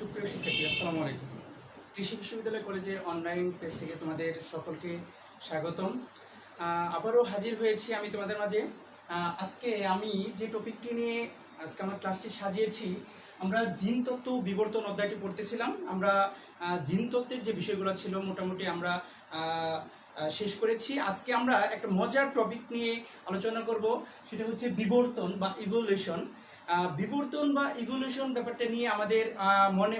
সুপ্রিয় শিক্ষার্থী, আসসালামু আলাইকুম। কৃষি বিশ্ববিদ্যালয় কলেজের অনলাইন পেজ থেকে তোমাদের সকলকে স্বাগতম। আবারও হাজির হয়েছি আমি তোমাদের মাঝে। আজকে আমি যে টপিকটি নিয়ে আজকে আমার ক্লাসটি সাজিয়েছি, আমরা জিন তত্ত্ব বিবর্তন অধ্যায়টি পড়তেছিলাম। আমরা জিন তত্ত্বের যে বিষয়গুলো ছিল মোটামুটি আমরা শেষ করেছি। আজকে আমরা একটা মজার টপিক নিয়ে আলোচনা করব, সেটা হচ্ছে বিবর্তন বা ইভলিউশন। বিবর্তন বা ইভলিউশন ব্যাপারটা নিয়ে আমাদের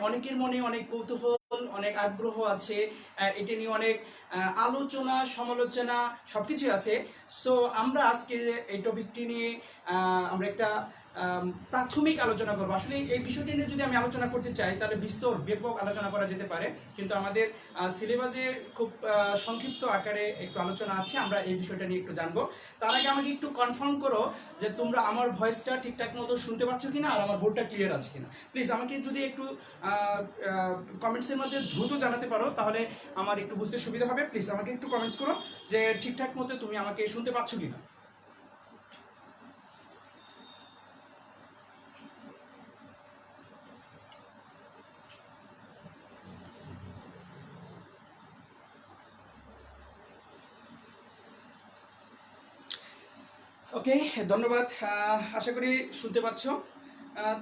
অনেকের মনে অনেক কৌতূহল, অনেক আগ্রহ আছে। এটা নিয়ে অনেক আলোচনা সমালোচনা সবকিছু আছে। সো আমরা আজকে এই টপিকটি নিয়ে আমরা একটা প্রাথমিক আলোচনা করবো। আসলে এই বিষয়টি নিয়ে যদি আমি আলোচনা করতে চাই তাহলে বিস্তর ব্যাপক আলোচনা করা যেতে পারে, কিন্তু আমাদের সিলেবাসে খুব সংক্ষিপ্ত আকারে একটু আলোচনা আছে। আমরা এই বিষয়টা নিয়ে একটু জানবো। তার আগে আমাকে একটু কনফার্ম করো যে তোমরা আমার ভয়েসটা ঠিকঠাক মতো শুনতে পাচ্ছ কিনা আর আমার বোর্ডটা ক্লিয়ার আছে কিনা। প্লিজ আমাকে যদি একটু কমেন্টসের মধ্যে দ্রুত জানাতে পারো তাহলে আমার একটু বুঝতে সুবিধা হবে। প্লিজ আমাকে একটু কমেন্টস করো যে ঠিকঠাক মতো তুমি আমাকে শুনতে পাচ্ছ কিনা। ওকে, ধন্যবাদ। আশা করি শুনতে পাচ্ছ।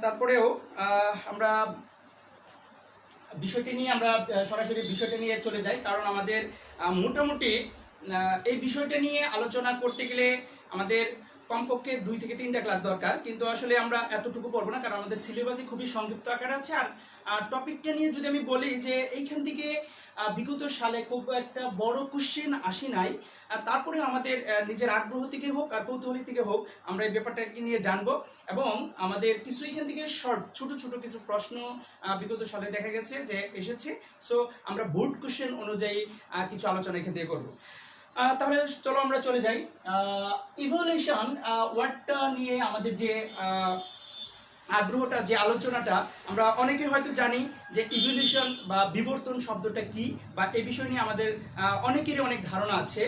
তারপরেও আমরা বিষয়টি নিয়ে সরাসরি বিষয়টা নিয়ে চলে যাই, কারণ আমাদের মোটামুটি এই বিষয়টা নিয়ে আলোচনা করতে গেলে আমাদের কমপক্ষে 2 থেকে 3টা ক্লাস দরকার, কিন্তু আসলে আমরা এতটুকু পড়বো না, কারণ আমাদের সিলেবাসই খুবই সংক্ষিপ্ত আকারে আছে। আর টপিকটা নিয়ে যদি আমি বলি যে এইখান থেকে বিগত সালে খুব একটা বড় কোশ্চেন আসি নাই, তারপরে আমাদের নিজের আগ্রহ থেকে হোক আর কৌতূহলী থেকে হোক আমরা এই ব্যাপারটাকে নিয়ে জানবো, এবং আমাদের কিছু এখান থেকে ছোট ছোট কিছু প্রশ্ন বিগত সালে দেখা গেছে যে এসেছে। সো আমরা বোর্ড কোশ্চেন অনুযায়ী কিছু আলোচনা এখান থেকে করবো। তাহলে চলো আমরা চলে যাই। ইভলিউশন ওয়ার্ডটা নিয়ে আমাদের যে আগ্রহটা, যে আলোচনাটা, আমরা অনেকে হয়তো জানি যে ইভলিউশন বা বিবর্তন শব্দটা কি, বা এই বিষয় নিয়ে আমাদের অনেকেরই অনেক ধারণা আছে।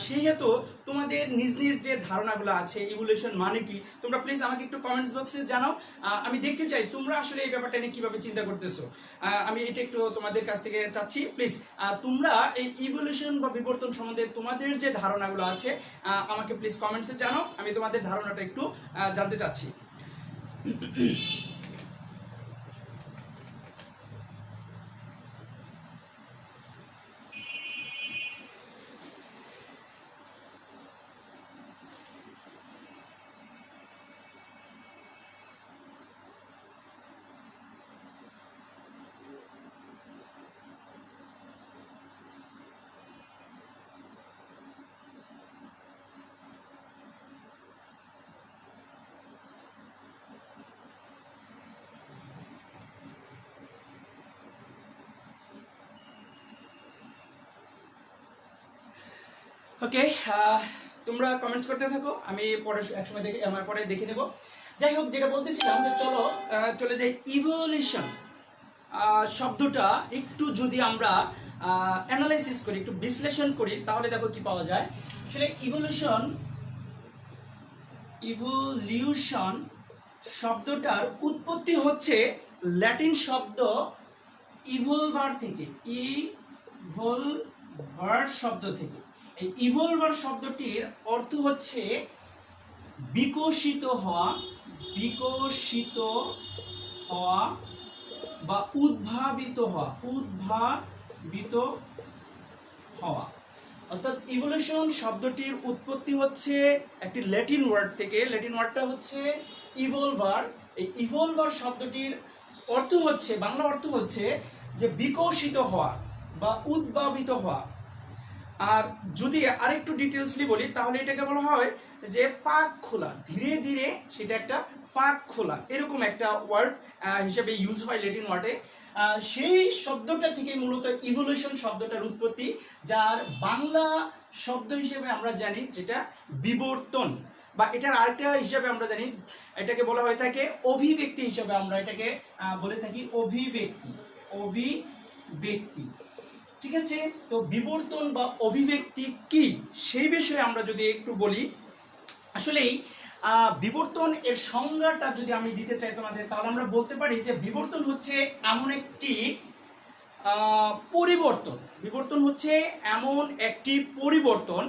সেহেতু তোমাদের নিজ নিজ যে ধারণাগুলো আছে ইভলিউশন মানে কি, তোমরা প্লিজ আমাকে একটু কমেন্টস বক্সে জানাও। আমি দেখতে চাই তোমরা আসলে এই ব্যাপারটা নিয়ে কিভাবে চিন্তা করতেছো। আমি এটা একটু তোমাদের কাছ থেকে চাচ্ছি। প্লিজ তোমরা এই ইভলিউশন বা বিবর্তন সম্বন্ধে তোমাদের যে ধারণাগুলো আছে আমাকে প্লিজ কমেন্টসে জানাও। আমি তোমাদের ধারণাটা একটু জানতে চাচ্ছি। ওকে, তোমরা কমেন্টস করতে থাকো, আমি পরে একসময় পরে দেখে নেব। যাই হোক, যেটা বলতেছিলাম যে চলো চলে যাই ইভলিউশন শব্দটা একটু যদি আমরা অ্যানালাইসিস করি, একটু বিশ্লেষণ করি, তাহলে দেখো কি পাওয়া যায়। আসলে ইভলিউশন শব্দটার উৎপত্তি হচ্ছে ল্যাটিন শব্দ ইভলভার থেকে, ইভলভার শব্দ থেকে। এই ইভলভার শব্দটির অর্থ হচ্ছে বিকশিত হওয়া বা উদ্ভাবিত হওয়া। অর্থাৎ ইভলিউশন শব্দটির উৎপত্তি হচ্ছে একটি ল্যাটিন ওয়ার্ড থেকে। ল্যাটিন ওয়ার্ডটা হচ্ছে ইভলভার। এই ইভলভার শব্দটির অর্থ হচ্ছে, বাংলা অর্থ হচ্ছে যে বিকশিত হওয়া বা উদ্ভাবিত হওয়া। আর যদি আরেকটু ডিটেলসলি বলি তাহলে এটাকে বলা হয় যে পাক খোলা, ধীরে ধীরে সেটা একটা পাক খোলা, এরকম একটা ওয়ার্ড হিসেবে ইউজ হয় ল্যাটিন ওয়ার্ডে। সেই শব্দটা থেকে মূলত ইভলিউশন শব্দটার উৎপত্তি, যার বাংলা শব্দ হিসেবে আমরা জানি যেটা বিবর্তন, বা এটার আরেকটা হিসাবে আমরা জানি এটাকে বলা হয়ে থাকে অভিব্যক্তি হিসাবে, আমরা এটাকে বলে থাকি অভিব্যক্তি। ঠিক আছে, তো বিবর্তন বা অভিব্যক্তি কি সেই বিষয়ে আমরা যদি একটু বলি, আসলেই বিবর্তন এর সংজ্ঞাটা যদি আমি দিতে চাই তোমাদের, তাহলে আমরা বলতে পারি যে বিবর্তন হচ্ছে এমন একটি পরিবর্তন। বিবর্তন হচ্ছে এমন একটি পরিবর্তন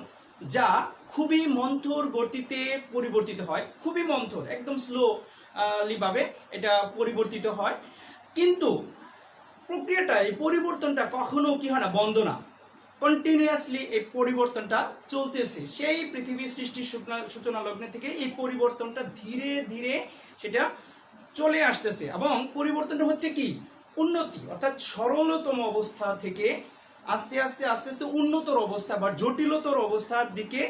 যা খুবই মন্থর গতিতে পরিবর্তিত হয়, খুবই মন্থর, একদম স্লোলি ভাবে এটা পরিবর্তিত হয়। কিন্তু প্রক্রিয়াটা, এই পরিবর্তনটা কখনো কি হয় না, বন্ধ না, কন্টিনিউয়াসলি এই পরিবর্তনটা চলতেছে। সেই পৃথিবীর সৃষ্টির সূচনা লগ্নে থেকে এই পরিবর্তনটা ধীরে ধীরে সেটা চলে আসতেছে, এবং পরিবর্তনটা হচ্ছে কি, উন্নতি, অর্থাৎ সরলতম অবস্থা থেকে আস্তে আস্তে আস্তে আস্তে উন্নতর অবস্থা বা জটিলতর অবস্থার দিকে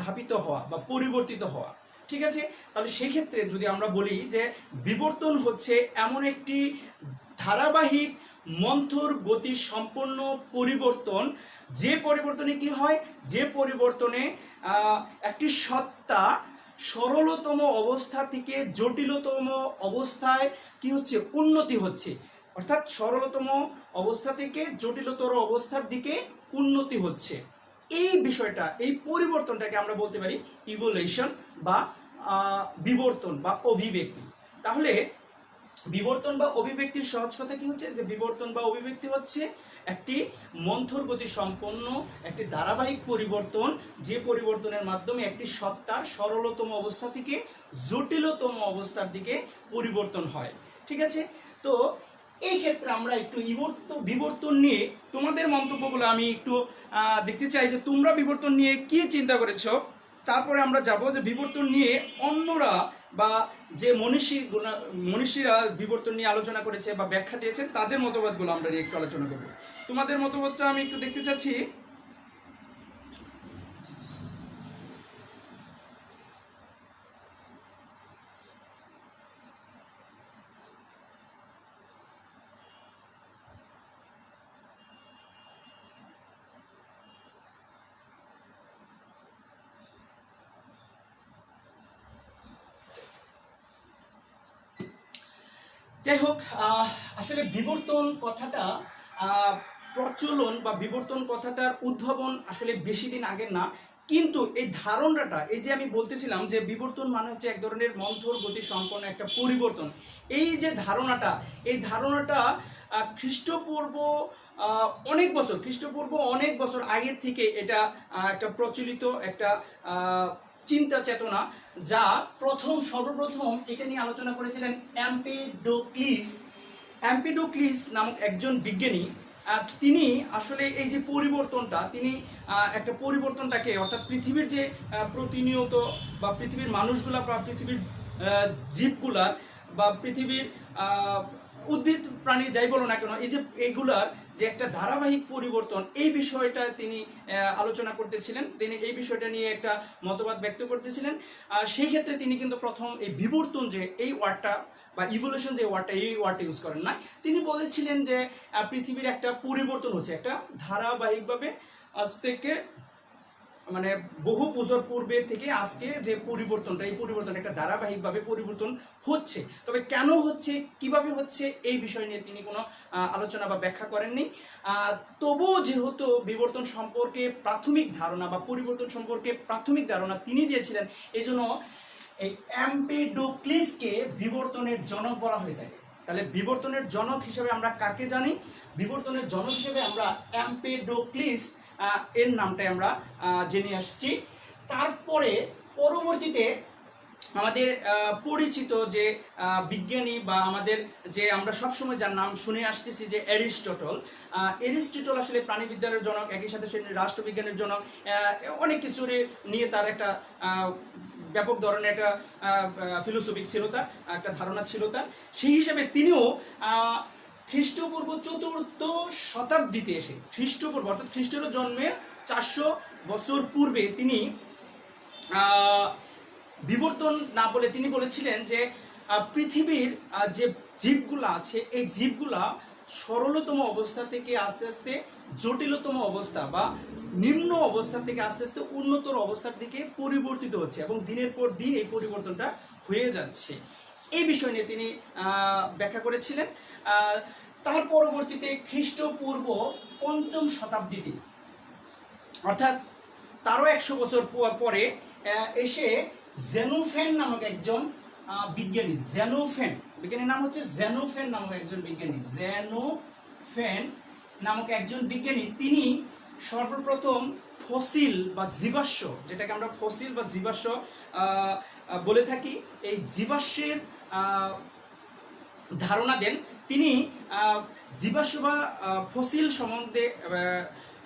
ধাবিত হওয়া বা পরিবর্তিত হওয়া। ঠিক আছে, তাহলে সেই ক্ষেত্রে যদি আমরা বলি যে বিবর্তন হচ্ছে এমন একটি ধারাবাহিক মন্থর গতি সম্পন্ন পরিবর্তন, যে পরিবর্তনে কি হয়, যে পরিবর্তনে একটি সত্তা সরলতম অবস্থা থেকে জটিলতম অবস্থায় কি হচ্ছে, উন্নতি হচ্ছে, অর্থাৎ সরলতম অবস্থা থেকে জটিলতর অবস্থার দিকে উন্নতি হচ্ছে। এই বিষয়টা, এই পরিবর্তনটাকে আমরা বলতে পারি ইভোলিউশন বা বিবর্তন বা অভিব্যক্তি। তাহলে বিবর্তন বা অভিব্যক্তির সহজ কথা কি হচ্ছে, যে বিবর্তন বা অভিব্যক্তি হচ্ছে একটি মন্থর গতি সম্পন্ন একটি ধারাবাহিক পরিবর্তন, যে পরিবর্তনের মাধ্যমে একটি সত্তার সরলতম অবস্থা থেকে জটিলতম অবস্থার দিকে পরিবর্তন হয়। ঠিক আছে, তো এই ক্ষেত্রে আমরা একটু বিবর্তন নিয়ে তোমাদের মন্তব্যগুলো আমি একটু দেখতে চাই, যে তোমরা বিবর্তন নিয়ে কি চিন্তা করেছো। তারপরে আমরা যাব যে বিবর্তন নিয়ে অন্যরা বা যে মনীষীরা বিবর্তন নিয়ে আলোচনা করেছে বা ব্যাখ্যা দিয়েছে, তাদের মতবাদগুলো আমরা নিয়ে একটু আলোচনা করব। তোমাদের মতবাদটা আমি একটু দেখতে চাচ্ছি। যাই হোক, আসলে বিবর্তন কথাটা প্রচলন বা বিবর্তন কথাটার উদ্ভাবন আসলে বেশি দিন আগের না, কিন্তু এই ধারণাটা, এই যে আমি বলতেছিলাম যে বিবর্তন মানে হচ্ছে এক ধরনের মন্থর গতি সম্পন্ন একটা পরিবর্তন, এই যে ধারণাটা, এই ধারণাটা খ্রিস্টপূর্ব অনেক বছর আগে থেকে এটা একটা প্রচলিত একটা চিন্তা চেতনা, যা সর্বপ্রথম এটা নিয়ে আলোচনা করেছিলেন এম্পিডোক্লিস নামক একজন বিজ্ঞানী। তিনি আসলে এই যে পরিবর্তনটা, তিনি একটা পরিবর্তনটাকে, অর্থাৎ পৃথিবীর যে প্রতিনিয়ত বা পৃথিবীর মানুষগুলা বা পৃথিবীর জীবগুলার বা পৃথিবীর উদ্ভিদ প্রাণী যাই বলো না কেন, এই যে এগুলার যে একটা ধারাবাহিক পরিবর্তন, এই বিষয়টা তিনি আলোচনা করতেছিলেন, তিনি এই বিষয়টা নিয়ে একটা মতবাদ ব্যক্ত করতেছিলেন। সেই ক্ষেত্রে তিনি কিন্তু প্রথম এই বিবর্তন, যে এই ওয়ার্ডটা বা ইভলিউশন যে ওয়ার্ডটা, এই ওয়ার্ডটা ইউজ করেন না। তিনি বলেছিলেন যে পৃথিবীর একটা পরিবর্তন হচ্ছে, একটা ধারাবাহিকভাবে আজ থেকে মানে বহু বছর পূর্বে থেকে আজকে যে পরিবর্তনটা, এই পরিবর্তনটা একটা ধারাবাহিকভাবে পরিবর্তন হচ্ছে। তবে কেন হচ্ছে, কিভাবে হচ্ছে, এই বিষয় নিয়ে তিনি কোনো আলোচনা বা ব্যাখ্যা করেননি। তবুও যেহেতু বিবর্তন সম্পর্কে প্রাথমিক ধারণা বা পরিবর্তন সম্পর্কে প্রাথমিক ধারণা তিনি দিয়েছিলেন, এই জন্য এই এম্পিডোক্লিসকে বিবর্তনের জনক বলা হয়ে থাকে। তাহলে বিবর্তনের জনক হিসেবে আমরা কাকে জানি? বিবর্তনের জনক হিসেবে আমরা এম্পিডোক্লিস এর নামটাই আমরা জেনে আসছি। তারপরে পরবর্তীতে আমাদের পরিচিত যে বিজ্ঞানী বা আমাদের যে আমরা সবসময় যার নাম শুনে আসতেছি যে এরিস্টটল আসলে প্রাণীবিজ্ঞানের জনক, একই সাথে সে রাষ্ট্রবিজ্ঞানের জনক, অনেক কিছু নিয়ে তার একটা ব্যাপক ধরনের একটা ফিলোসফিক ছিল, তার একটা ধারণা ছিল তার। সেই হিসেবে তিনিও খ্রিস্টপূর্ব 4th শতাব্দীতে এসে, খ্রিস্টপূর্ব অর্থাৎ খ্রিস্টের জন্মের 400 বছর পূর্বে তিনি বিবর্তন না বলে তিনি বলেছিলেন যে পৃথিবীর যে জীবগুলা আছে, এই জীবগুলা সরলতম অবস্থা থেকে আস্তে আস্তে জটিলতম অবস্থা বা নিম্ন অবস্থা থেকে আস্তে আস্তে উন্নতর অবস্থার দিকে পরিবর্তিত হচ্ছে, এবং দিনের পর দিন এই পরিবর্তনটা হয়ে যাচ্ছে। এই বিষয় নিয়ে তিনি ব্যাখ্যা করেছিলেন। তার পরবর্তীতে খ্রিস্টপূর্ব 5ম শতাব্দীতে, অর্থাৎ তারও 100 বছর পরে এসে জেনোফেন নামক একজন বিজ্ঞানী, বিজ্ঞানীর নাম হচ্ছে জেনোফেন নামক একজন বিজ্ঞানী, জেনোফেন নামক একজন বিজ্ঞানী, তিনি সর্বপ্রথম ফসিল বা জীবাশ্ম, যেটাকে আমরা ফসিল বা জীবাশ্ম বলে থাকি, এই জীবাশ্মের ধারণা দেন। তিনি জীবাশ্ম বা ফসিল সম্বন্ধে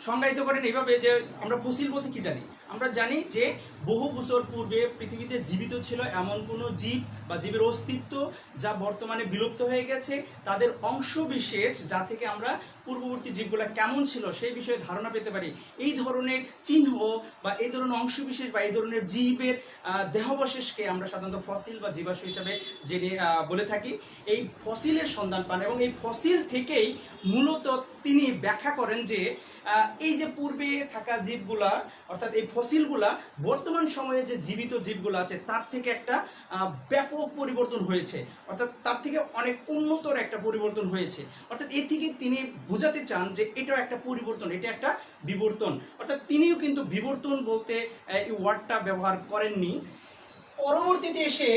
সংজ্ঞায়িত করেন এইভাবে যে আমরা ফসিল বলতে কি জানি, আমরা জানি যে বহু বছর পূর্বে পৃথিবীতে জীবিত ছিল এমন কোনো জীব বা জীবের অস্তিত্ব যা বর্তমানে বিলুপ্ত হয়ে গেছে, তাদের অংশ বিশেষ যা থেকে আমরা পূর্ববর্তী জীবগুলো কেমন ছিল সেই বিষয়ে ধারণা পেতে পারি। এই ধরনের চিহ্ন বা এই ধরনের অংশ বিশেষ বা এই ধরনের জীবের দেহাবশেষকে আমরা সাধারণত ফসিল বা জীবাশ্ম হিসাবে জেনে বলে থাকি। এই ফসিলের সন্ধান পান এবং এই ফসিল থেকেই মূলত তিনি ব্যাখ্যা করেন যে এই যে পূর্বে থাকা জীবগুলা অর্থাৎ এই ফসিলগুলা বর্তমান সময়ে যে জীবিত জীবগুলো আছে তার থেকে একটা ব্যাপক পরিবর্তন হয়েছে, অর্থাৎ তার থেকে অনেক উন্নতর একটা পরিবর্তন হয়েছে। অর্থাৎ এ থেকে তিনি বোঝাতে চান যে এটাও একটা পরিবর্তন, এটা একটা বিবর্তন। অর্থাৎ তিনিও কিন্তু বিবর্তন বলতে এই ওয়ার্ডটা ব্যবহার করেননি। পরবর্তীতে এসে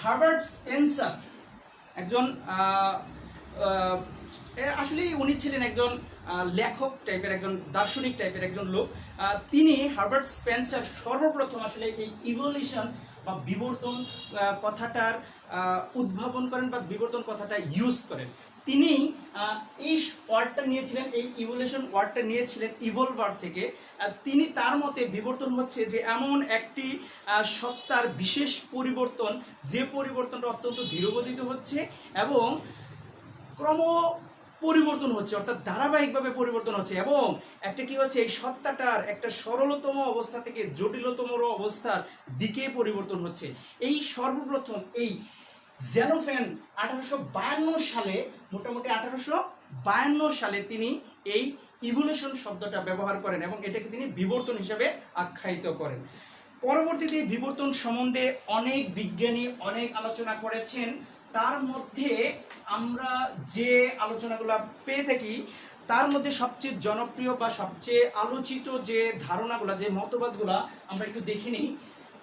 হার্বার্ট স্পেন্সার, একজন আসলে উনি ছিলেন একজন লেখক টাইপের, একজন দার্শনিক টাইপের একজন লোক। তিনি হার্বার্ট স্পেন্সার সর্বপ্রথম আসলে এই ইভলিউশন বা বিবর্তন কথাটার উদ্ভাবন করেন বা বিবর্তন কথাটা ইউজ করেন। তিনি এই ওয়ার্ডটা নিয়েছিলেন, এই ইভলিউশন ওয়ার্ডটা নিয়েছিলেন ইভলভার থেকে। তিনি তার মতে বিবর্তন হচ্ছে যে এমন একটি সত্তার বিশেষ পরিবর্তন যে পরিবর্তনটা অত্যন্ত ধীরগতিতে হচ্ছে এবং ক্রম পরিবর্তন হচ্ছে, অর্থাৎ ধারাবাহিকভাবে পরিবর্তন হচ্ছে এবং একটা কি হচ্ছে এই সত্তাটার একটা সরলতম অবস্থা থেকে জটিলতম অবস্থার দিকে পরিবর্তন হচ্ছে। এই সর্বপ্রথম এই জেনোফেন 1852 সালে, মোটামুটি 1852 সালে তিনি এই ইভলিউশন শব্দটা ব্যবহার করেন এবং এটাকে তিনি বিবর্তন হিসাবে আখ্যায়িত করেন। পরবর্তীতে বিবর্তন সম্বন্ধে অনেক বিজ্ঞানী অনেক আলোচনা করেছেন। তার মধ্যে আমরা যে আলোচনাগুলো পেয়ে থাকি তার মধ্যে সবচেয়ে জনপ্রিয় বা সবচেয়ে আলোচিত যে ধারণাগুলো, যে মতবাদগুলো আমরা একটু দেখে নিই।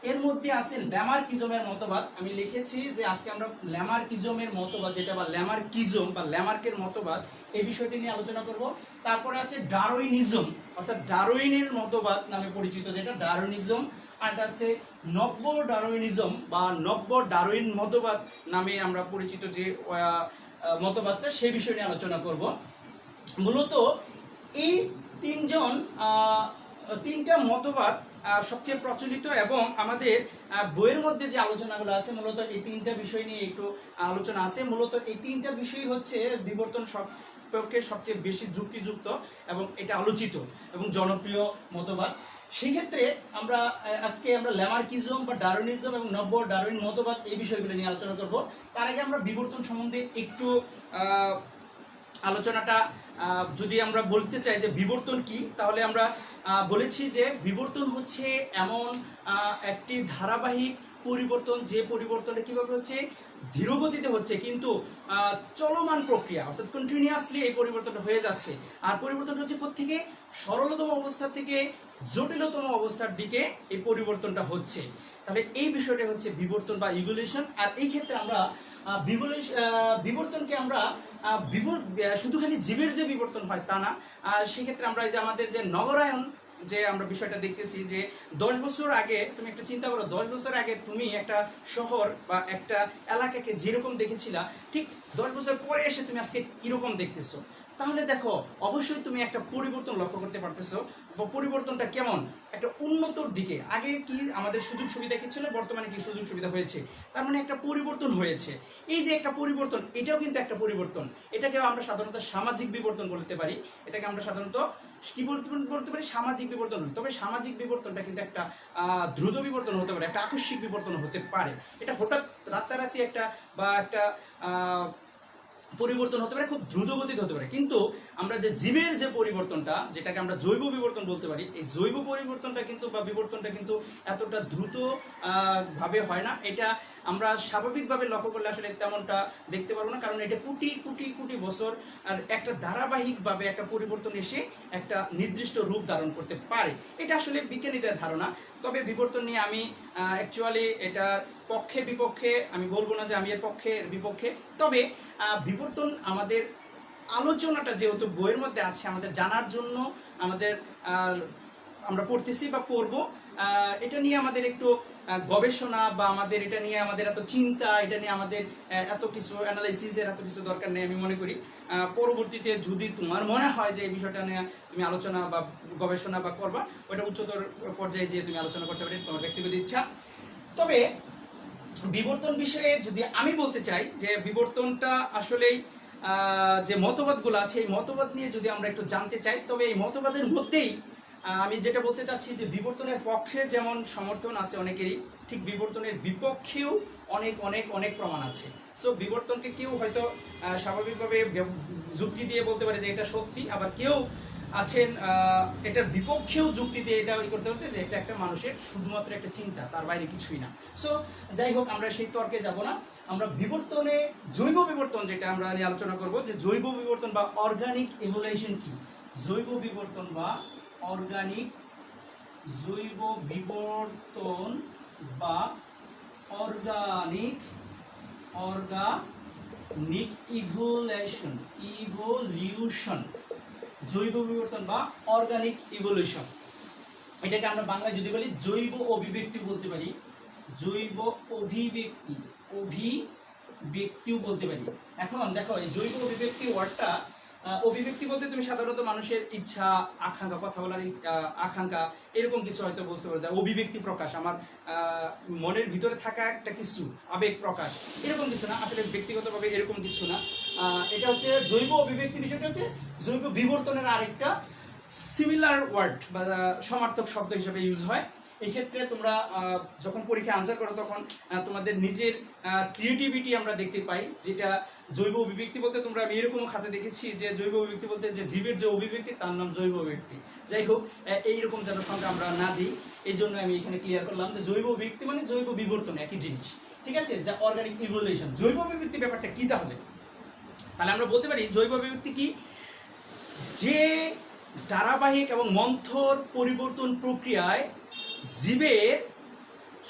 এর মধ্যে আছে ল্যামার্কিজমের মতবাদ। আমি লিখেছি যে আজকে আমরা ল্যামার্কিজমের মতবাদ, যেটা বা ল্যামার্কিজম বা ল্যামার্কের মতবাদ, এই বিষয়টি নিয়ে আলোচনা করব। তারপরে আছে ডারউইনিজম, অর্থাৎ ডারউইনের মতবাদ নামে পরিচিত যেটা ডারউইনিজম। আর এটা আছে নব্য ডারউইনিজম বা নব্য ডারউইন মতবাদ নামে আমরা পরিচিত যে মতবাদটা, সেই বিষয় নিয়ে আলোচনা করব। মূলত এই তিনটা মতবাদ সবচেয়ে প্রচলিত এবং আমাদের বইয়ের মধ্যে যে আলোচনাগুলো আছে মূলত এই তিনটা বিষয় নিয়ে একটু আলোচনা আছে। মূলত এই তিনটা বিষয় হচ্ছে বিবর্তন সম্পর্কে সবচেয়ে বেশি যুক্তিযুক্ত এবং এটা আলোচিত এবং জনপ্রিয় মতবাদ। সেক্ষেত্রে আজকে আমরা ল্যামার্কিজম বা ডারউইনিজম এবং নব্য ডারউইন মতবাদ এই বিষয়গুলো নিয়ে আলোচনা করব। তার আগে আমরা বিবর্তন সম্বন্ধে একটু আলোচনাটা যদি আমরা বলতে চাই যে বিবর্তন কি, তাহলে আমরা বলেছি যে বিবর্তন হচ্ছে এমন একটি ধারাবাহিক পরিবর্তন যে পরিবর্তনটা কিভাবে হচ্ছে ধীরগতিতে হচ্ছে কিন্তু চলমান প্রক্রিয়া, অর্থাৎ কন্টিনিউয়াসলি এই পরিবর্তনটা হয়ে যাচ্ছে। আর পরিবর্তনটা হচ্ছে কোত্থেকে, সরলতম অবস্থা থেকে জটিলতম অবস্থার দিকে এই পরিবর্তনটা হচ্ছে। তাহলে এই বিষয়টা হচ্ছে বিবর্তন বা ইভলিউশন। আর এই ক্ষেত্রে আমরা বিবর্তনকে আমরা শুধু খালি জীবের যে বিবর্তন হয় তা না, সেক্ষেত্রে আমরা এই যে আমাদের যে নগরায়ন যে আমরা বিষয়টা দেখতেছি যে 10 বছর আগে তুমি একটা চিন্তা করো, 10 বছর আগে তুমি একটা শহর বা একটা এলাকাকে যেরকম দেখেছিলা ঠিক 10 বছর পরে এসে তুমি আজকে কিরকম দেখতেছো। তাহলে দেখো অবশ্যই তুমি একটা পরিবর্তন লক্ষ্য করতে পারতেছো। পরিবর্তনটা কেমন, একটা উন্নতর দিকে। আগে কি আমাদের সুযোগ সুবিধা কি ছিল, বর্তমানে কি সুযোগ সুবিধা হয়েছে, তার মানে একটা পরিবর্তন হয়েছে। এই যে একটা পরিবর্তন, এটাও কিন্তু একটা পরিবর্তন। এটাকে আমরা সাধারণত সামাজিক বিবর্তন বলতে পারি। এটাকে আমরা সাধারণত কি বলতে পারি, সামাজিক বিবর্তন। তবে সামাজিক বিবর্তনটা কিন্তু একটা দ্রুত বিবর্তন হতে পারে, একটা আকস্মিক বিবর্তন হতে পারে। এটা হঠাৎ রাতারাতি একটা বা একটা পরিবর্তন হতে পারে, খুব দ্রুত গতিতে হতে পারে। কিন্তু আমরা যে জীবের যে পরিবর্তনটা, যেটাকে আমরা জৈব বিবর্তন বলতে পারি, এই জৈব পরিবর্তনটা কিন্তু বা বিবর্তনটা কিন্তু এতটা দ্রুত ভাবে হয় না। এটা আমরা স্বাভাবিকভাবে লক্ষ্য করলে আসলে তেমনটা দেখতে পারবো না, কারণ এটা কোটি কোটি কোটি বছর আর একটা ধারাবাহিকভাবে একটা পরিবর্তন এসে একটা নির্দিষ্ট রূপ ধারণ করতে পারে। এটা আসলে বিজ্ঞানীদের ধারণা। তবে বিবর্তন নিয়ে আমি অ্যাকচুয়ালি এটার পক্ষে বিপক্ষে আমি বলবো না যে আমি এর পক্ষে বিপক্ষে। তবে বিবর্তন আমাদের আলোচনাটা যেহেতু বইয়ের মধ্যে আছে, আমাদের জানার জন্য আমাদের আমরা পড়তেছি বা পড়বো, এটা নিয়ে আমাদের একটু গবেষণা বা আমাদের এটা নিয়ে আমাদের এত চিন্তা, এটা নিয়ে আমাদের এত কিছু অ্যানালাইসিসের এত কিছু দরকার নেই আমি মনে করি। পরবর্তীতে যদি তোমার মনে হয় যে এই বিষয়টা নিয়ে তুমি আলোচনা বা গবেষণা বা করবা, ওটা উচ্চতর পর্যায়ে যেয়ে তুমি আলোচনা করতে পারি, তোমার ব্যক্তিগত ইচ্ছা। তবে বিবর্তন বিষয়ে যদি আমি বলতে চাই যে বিবর্তনটা আসলেই যে মতবাদগুলো আছে এই মতবাদ নিয়ে যদি আমরা একটু জানতে চাই, তবে এই মতবাদের মধ্যেই আমি যেটা বলতে চাচ্ছি যে বিবর্তনের পক্ষে যেমন সমর্থন আছে অনেকেরই, ঠিক বিবর্তনের বিপক্ষেও অনেক অনেক অনেক প্রমাণ আছে। সো বিবর্তনকে কেউ হয়তো স্বাভাবিকভাবে যুক্তি দিয়ে বলতে পারে যে এটা সত্যি, আবার কেউ আছেন এটার বিপক্ষেও যুক্তি দিয়ে এটা করতে হচ্ছে যে এটা একটা মানুষের শুধুমাত্র একটা চিন্তা, তার বাইরে কিছুই না। সো যাই হোক, আমরা সেই তর্কে যাব না। আমরা বিবর্তনে জৈব বিবর্তন যেটা আমরা নিয়ে আলোচনা করব, যে জৈব বিবর্তন বা অর্গানিক ইভলিউশন কি। জৈব বিবর্তন বা অর্গানিক জৈব বিবর্তন বা অর্গানিক ইভলিউশন জৈব বিবর্তন বা অর্গানিক ইভলিউশন, এটাকে আমরা বাংলায় যদি বলি জৈব অভিব্যক্তি বলতে পারি, জৈব অভিব্যক্তিও বলতে পারি। এখন দেখো এই জৈব অভিব্যক্তি ওয়ার্ডটা, অভিব্যক্তি বলতে তুমি সাধারণত মানুষের ইচ্ছা, আকাঙ্ক্ষা, কথা বলার আকাঙ্ক্ষা, এরকম কিছু হয়তো বুঝতে পারো। অভিব্যক্তি প্রকাশ, আমার মনের ভিতরে থাকা একটা কিছু আবেগ প্রকাশ, এরকম কিছু না, আসলে ব্যক্তিগতভাবে এরকম কিছু না। এটা হচ্ছে জৈব অভিব্যক্তি, বিষয়টা হচ্ছে জৈব বিবর্তনের আরেকটা সিমিলার ওয়ার্ড বা সমার্থক শব্দ হিসেবে ইউজ হয়। এই ক্ষেত্রে তোমরা যখন পরীক্ষায় আনসার করো তখন তোমাদের নিজের ক্রিয়েটিভিটি আমরা দেখতে পাই। যেটা জৈব অভিব্যক্তি বলতে তোমরা আমি এরকমও খাতে দেখেছি যে জৈব অভিব্যক্তি বলতে যে জীবের যে অভিব্যক্তি তার নাম জৈব অভিব্যক্তি। যাই হোক, এইরকম যেন সংখ্যা আমরা না দিই, এই জন্য আমি এখানে ক্লিয়ার করলাম যে জৈব অভিব্যক্তি মানে জৈব বিবর্তন একই জিনিস, ঠিক আছে। যা অর্গানিক ইভলিউশন, জৈব অভিব্যক্তি ব্যাপারটা কি তাহলে আমরা বলতে পারি জৈব অভিব্যক্তি কি, যে ধারাবাহিক এবং মন্থর পরিবর্তন প্রক্রিয়ায় জীবের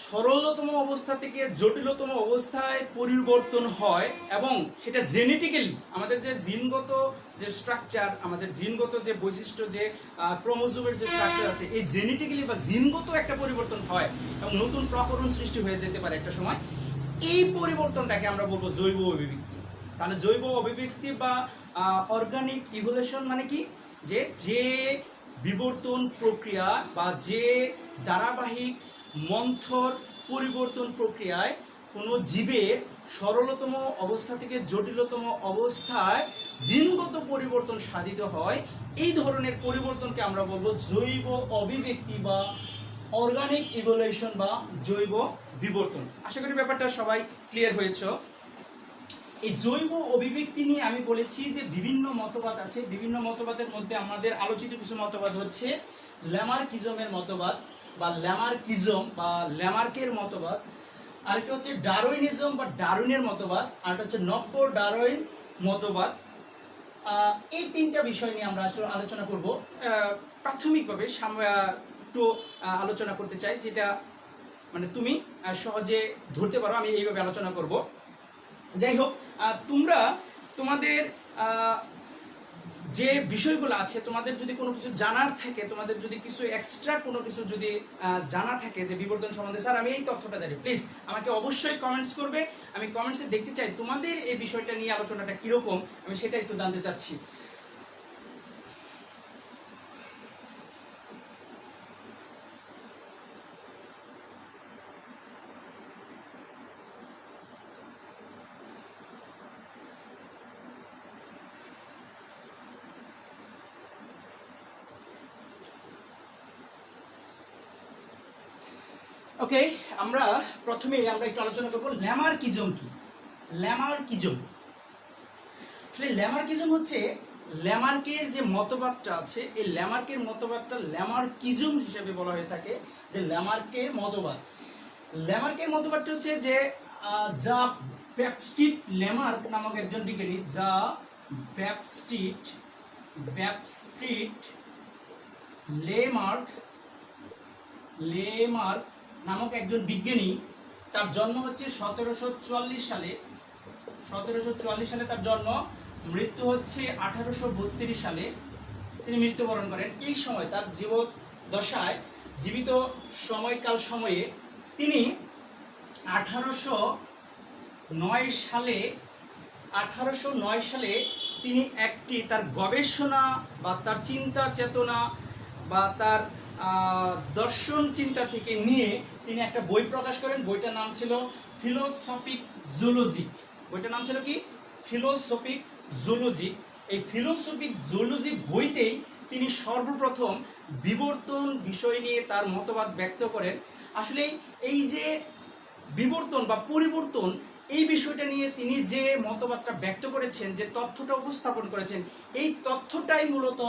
সরলতম অবস্থা থেকে জটিলতম অবস্থায় পরিবর্তন হয়, এবং সেটা জেনেটিক্যালি আমাদের যে জিনগত যে স্ট্রাকচার, আমাদের জিনগত যে বৈশিষ্ট্য, যে ক্রোমোজোমের যে স্ট্রাকচার আছে, এই জেনেটিক্যালি বা জিনগত একটা পরিবর্তন হয় এবং নতুন প্রকরণ সৃষ্টি হয়ে যেতে পারে একটা সময়। এই পরিবর্তনটাকে আমরা বলবো জৈব অভিব্যক্তি। তাহলে জৈব অভিব্যক্তি বা অর্গানিক ইভলিউশন মানে কি, যে যে বিবর্তন প্রক্রিয়া বা যে ধারাবাহিক মন্থর পরিবর্তন প্রক্রিয়ায় কোনো জীবের সরলতম অবস্থা থেকে জটিলতম অবস্থায় জিনগত পরিবর্তন সাধিত হয়, এই ধরনের পরিবর্তনকে আমরা বলবো জৈব অভিব্যক্তি বা অর্গানিক ইভলিউশন বা জৈব বিবর্তন। আশা করি ব্যাপারটা সবাই ক্লিয়ার হয়েছে। এই জৈব অভিব্যক্তি নিয়ে আমি বলেছি যে বিভিন্ন মতবাদ আছে। বিভিন্ন মতবাদের মধ্যে আমাদের আলোচিত কিছু মতবাদ হচ্ছে ল্যামার্কিজমের মতবাদ বা ল্যামার্কিজম বা ল্যামার্কের মতবাদ, আরেকটা হচ্ছে ডারউইনিজম বা ডারউইনের মতবাদ, আরেকটা হচ্ছে নব্য ডারউইন মতবাদ। এই তিনটা বিষয় নিয়ে আমরা আসলে আলোচনা করব। প্রাথমিকভাবে একটু আলোচনা করতে চাই, যেটা মানে তুমি সহজে ধরতে পারো, আমি এইভাবে আলোচনা করব। যাই হোক, তোমরা তোমাদের যে বিষয়গুলো আছে, তোমাদের যদি কোনো কিছু জানার থাকে, তোমাদের যদি কিছু এক্সট্রা কোনো কিছু যদি জানা থাকে যে বিবর্তন সম্বন্ধে, স্যার আমি এই তথ্যটা জানি, প্লিজ আমাকে অবশ্যই কমেন্টস করবে। আমি কমেন্টসে দেখতে চাই তোমাদের এই বিষয়টা নিয়ে আলোচনাটা কীরকম, আমি সেটা একটু জানতে চাচ্ছি। ওকে, আমরা প্রথমে একটু আলোচনা করব ল্যামার্কিজম কি। ল্যামার্কিজম আসলে ল্যামার্কিজম হচ্ছে ল্যামার্কের যে মতবাদটা আছে, এই ল্যামার্কের মতবাদটা ল্যামার্কিজম হিসেবে বলা হয়ে থাকে। যে ল্যামার্কের মতবাদ, ল্যামার্কের মতবাদটা হচ্ছে যে যা ব্যাপস্টিট লেমার্ক নামক একজন বিজ্ঞানী, যা ব্যাপস্টিট লেমার্ক নামক একজন বিজ্ঞানী, তার জন্ম হচ্ছে 1744 সালে। 1744 সালে তার জন্ম, মৃত্যু হচ্ছে 1832 সালে তিনি মৃত্যুবরণ করেন। এই সময় তার জীবদ্দশায়, জীবিত সময়কাল সময়ে তিনি 1809 সালে তিনি একটি তার গবেষণা বা তার চিন্তা চেতনা বা তার দর্শন চিন্তা থেকে নিয়ে তিনি একটা বই প্রকাশ করেন। বইটার নাম ছিল ফিলোসফিক জুলজি। বইটার নাম ছিল কি? Philosophic zoology. এই ফিলোসফিক জুলজি বইতেই তিনি সর্বপ্রথম বিবর্তন বিষয় নিয়ে তার মতবাদ ব্যক্ত করেন। আসলে এই যে বিবর্তন বা পরিবর্তন, এই বিষয়টা নিয়ে তিনি যে মতবাদটা ব্যক্ত করেছেন, যে তথ্যটা উপস্থাপন করেছেন, এই তথ্যটাই মূলত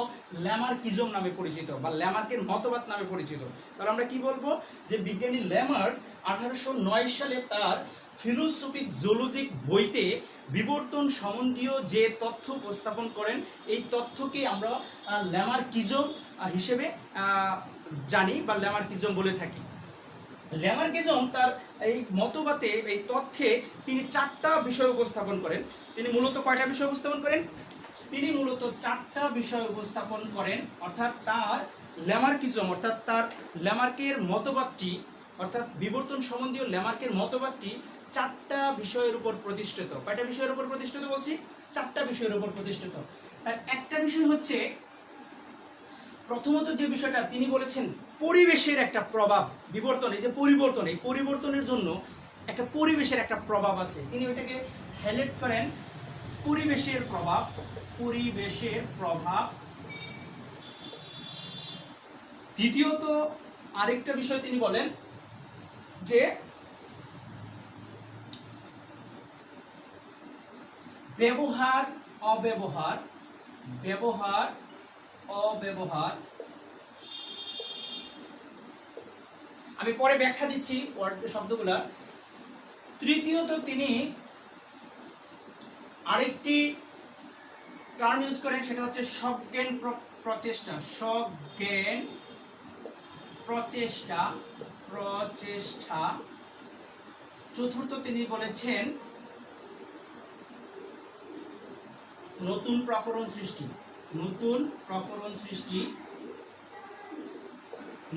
ল্যামার্কিজম নামে পরিচিত বা ল্যামার্কের মতবাদ নামে পরিচিত। তাহলে আমরা কি বলবো, যে বিজ্ঞানী ল্যামার্ক 1809 সালে তার ফিলোসফিক জুলজিক বইতে বিবর্তন সম্বন্ধীয় যে তথ্য উপস্থাপন করেন, এই তথ্যকে আমরা ল্যামার্কিজম হিসেবে জানি বা ল্যামার্কিজম বলে থাকি। ল্যামার্কিজম তার এই মতবাদে, এই তথ্যে তিনি 4টা বিষয় উপস্থাপন করেন। তিনি মূলত কয়টা বিষয় উপস্থাপন করেন? তিনি মূলত 4টা বিষয় উপস্থাপন করেন। অর্থাৎ তার ল্যামার্কিজম, অর্থাৎ তার ল্যামার্কের মতবাদটি, অর্থাৎ বিবর্তন সম্বন্ধীয় ল্যামার্কের মতবাদটি 4টা বিষয়ের উপর প্রতিষ্ঠিত। কয়টা বিষয়ের উপর প্রতিষ্ঠিত বলছি? 4টা বিষয়ের উপর প্রতিষ্ঠিত। তার একটা বিষয় হচ্ছে, প্রথমত যে বিষয়টা তিনি বলেছেন, পরিবেশের একটা প্রভাব। বিবর্তন, এই যে পরিবর্তন, এই পরিবর্তনের জন্য একটা পরিবেশের একটা প্রভাব আছে। তিনি ওইটাকে হাইলাইট করেন, পরিবেশের প্রভাব। পরিবেশের প্রভাব। দ্বিতীয়ত আরেকটা বিষয় তিনি বলেন যে ব্যবহার অব্যবহার, ব্যবহার অব্যবহার। আমি পরে ব্যাখ্যা দিচ্ছি শব্দগুলা। তৃতীয়ত তিনি আরেকটি টার্ম ইউজ করেন, সেটা হচ্ছে সজ্ঞান প্রচেষ্টা। সজ্ঞান প্রচেষ্টা, প্রচেষ্টা। চতুর্থ তিনি বলেছেন নতুন প্রকরণ সৃষ্টি। নতুন প্রকরণ সৃষ্টি,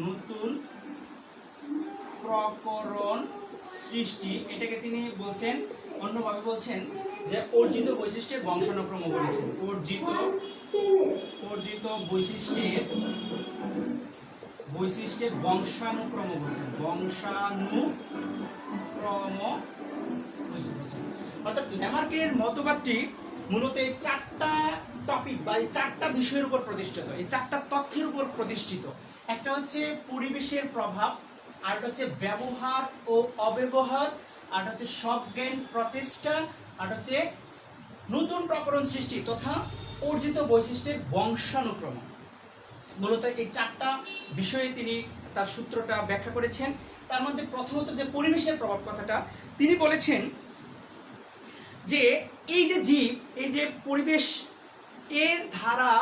নতুন প্রকরণ সৃষ্টি। এটাকে তিনি বলছেন, অন্যভাবে বলছেন যে অর্জিত বৈশিষ্ট্যের বংশানুক্রম বলেছেন। অর্জিত বৈশিষ্ট্যের বংশানুক্রম বলছেন। বংশানুক্রম বলছেন। অর্থাৎ ল্যামার্কের মতবাদটি মূলত এই 4টা টপিক বা এই 4টা বিষয়ের উপর প্রতিষ্ঠিত, এই 4টা তথ্যের উপর প্রতিষ্ঠিত। একটা হচ্ছে পরিবেশের প্রভাব, আরেকটা হচ্ছে ব্যবহার ও অব্যবহার, আর হচ্ছে সজ্ঞান প্রচেষ্টা, আর হচ্ছে নতুন প্রকরণ সৃষ্টি তথা অর্জিত বৈশিষ্ট্যের বংশানুক্রম। মূলত এই 4টা বিষয়ে তিনি তার সূত্রটা ব্যাখ্যা করেছেন। তার মধ্যে প্রথমত যে পরিবেশের প্রভাব কথাটা তিনি বলেছেন যে এই যে জীব, এই যে পরিবেশ, এর ধারা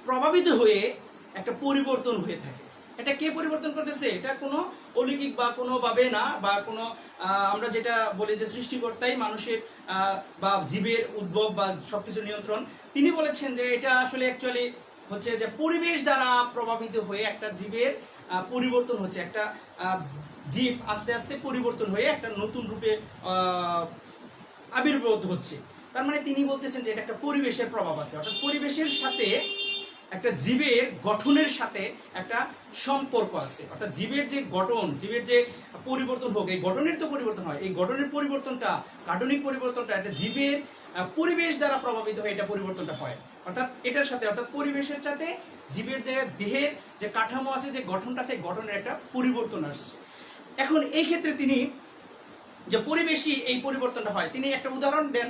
প্রভাবিত হয়ে একটা পরিবর্তন হয়ে থাকে। এটা কে পরিবর্তন করতেছে? এটা কোনো অলৌকিক বা কোনোভাবে না, বা কোনো আমরা যেটা বলি যে সৃষ্টিকর্তাই মানুষের বা জীবের উদ্ভব বা সবকিছু নিয়ন্ত্রণ। তিনি বলেছেন যে এটা আসলে অ্যাকচুয়ালি হচ্ছে যে পরিবেশ দ্বারা প্রভাবিত হয়ে একটা জীবের পরিবর্তন হচ্ছে। একটা জীব আস্তে আস্তে পরিবর্তন হয়ে একটা নতুন রূপে আবির্ভূত হচ্ছে। তার মানে তিনি বলতেছেন যে এটা একটা পরিবেশের প্রভাব আছে। অর্থাৎ পরিবেশের সাথে একটা জীবের গঠনের সাথে একটা সম্পর্ক আছে। অর্থাৎ জীবের যে গঠন, জীবের যে পরিবর্তন হোক, এই গঠনের তো পরিবর্তন হয়, এই গঠনের পরিবর্তনটা, কাঠনিক পরিবর্তনটা একটা জীবের পরিবেশ দ্বারা প্রভাবিত হয়ে এটা পরিবর্তনটা হয়। অর্থাৎ এটার সাথে, অর্থাৎ পরিবেশের সাথে জীবের যে দেহের যে কাঠামো আছে, যে গঠনটা আছে, গঠনের একটা পরিবর্তন আসছে। এখন এই ক্ষেত্রে তিনি যে পরিবেশই এই পরিবর্তনটা হয়, তিনি একটা উদাহরণ দেন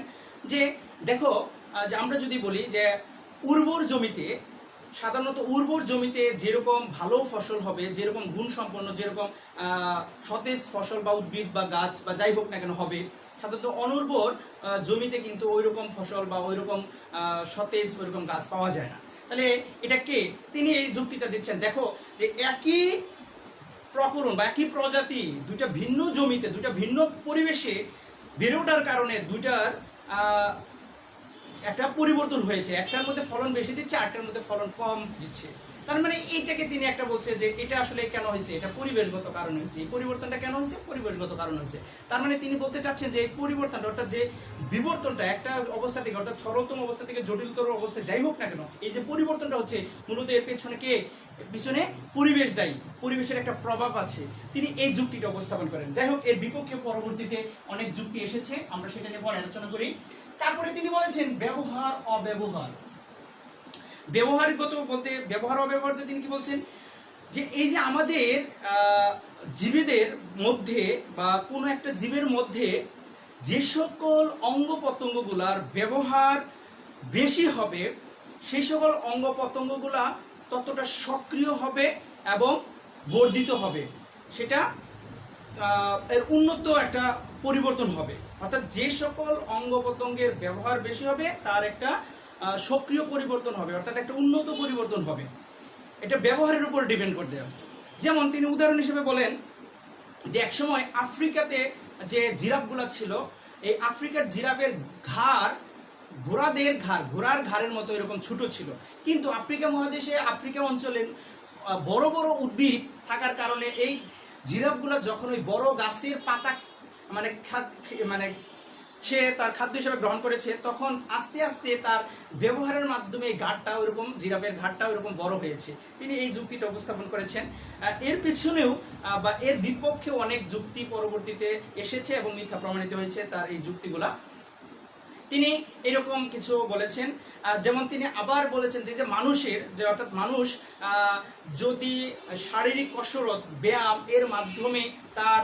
যে দেখো, যে আমরা যদি বলি যে উর্বর জমিতে সাধারণত উর্বর জমিতে যেরকম ভালো ফসল হবে, যেরকম গুণ সম্পন্ন, যেরকম সতেজ ফসল বা উদ্ভিদ বা গাছ বা যাই হোক না কেন হবে, সাধারণত অনুর্বর জমিতে কিন্তু ওই রকম ফসল বা ওই রকম সতেজ ওই রকম গাছ পাওয়া যায় না। তাহলে এটা কে তিনি এই যুক্তিটা দিচ্ছেন, দেখো যে একই প্রকরণ বা একই প্রজাতি দুইটা ভিন্ন জমিতে দুইটা ভিন্ন পরিবেশে বেড়ে ওঠার কারণে দুইটার একটা পরিবর্তন হয়েছে, একটার মধ্যে ফলন বেশি দিচ্ছে, আরেকটার মধ্যে ফলন কম দিচ্ছে। তার মানে এইটাকে তিনি একটা বলছে যে এটা আসলে কেন হয়েছে, এটা পরিবেশগত কারণ হয়েছে। এই পরিবর্তনটা কেন হয়েছে? পরিবেশগত কারণ হয়েছে। তার মানে তিনি বলতে চাচ্ছেন যে এই পরিবর্তনটা অর্থাৎ যে বিবর্তনটা একটা অবস্থা থেকে অর্থাৎ সরলতম অবস্থা থেকে জটিলতর অবস্থায় যাই হোক না কেন, এই যে পরিবর্তনটা হচ্ছে মূলত এর পেছনে পিছনে পরিবেশ দায়ী, পরিবেশের একটা প্রভাব আছে। তিনি এই যুক্তিটা উপস্থাপন করেন। যাই হোক, এর বিপক্ষে পরবর্তীতে অনেক যুক্তি এসেছে, আমরা সেটা নিয়ে পরে আলোচনা করি। তারপরে তিনি বলেছেন ব্যবহার অব্যবহার। ব্যবহারগত বলতে ব্যবহার অব্যবহারতে তিনি কি বলছেন যে এই যে আমাদের জীবীদের মধ্যে বা কোনো একটা জীবের মধ্যে যে সকল অঙ্গ প্রত্যঙ্গগুলার ব্যবহার বেশি হবে সেই সকল অঙ্গ প্রত্যঙ্গগুলা ততটা সক্রিয় হবে এবং বর্ধিত হবে, সেটা এর উন্নত একটা পরিবর্তন হবে। অর্থাৎ যে সকল অঙ্গ প্রত্যঙ্গের ব্যবহার বেশি হবে তার একটা সক্রিয় পরিবর্তন হবে, অর্থাৎ একটা উন্নত পরিবর্তন হবে। এটা ব্যবহারের উপর ডিপেন্ড করতে আসছে। যেমন তিনি উদাহরণ হিসেবে বলেন যে একসময় আফ্রিকাতে যে জিরাফগুলা ছিল, এই আফ্রিকার জিরাফের ঘাড় ঘোড়ার ঘাড়ের মতো এরকম ছোট ছিল, কিন্তু আফ্রিকা মহাদেশে আফ্রিকা অঞ্চলে বড় বড় উদ্ভিদ থাকার কারণে এই জিরাফগুলা যখন ওই বড় গাছের পাতা মানে সে তার খাদ্য হিসেবে গ্রহণ করেছে, তখন আস্তে আস্তে তার ব্যবহারের মাধ্যমে এই ঘাড়টা ওইরকম জিরাফের ঘাড়টা ওইরকম বড় হয়েছে। তিনি এই যুক্তিটা উপস্থাপন করেছেন। এর পেছনেও বা এর বিপক্ষে অনেক যুক্তি পরবর্তীতে এসেছে এবং মিথ্যা প্রমাণিত হয়েছে তার এই যুক্তিগুলা। তিনি এরকম কিছু বলেছেন, যেমন তিনি আবার বলেছেন যে মানুষের যে অর্থাৎ মানুষ যদি শারীরিক কসরত ব্যায়াম এর মাধ্যমে তার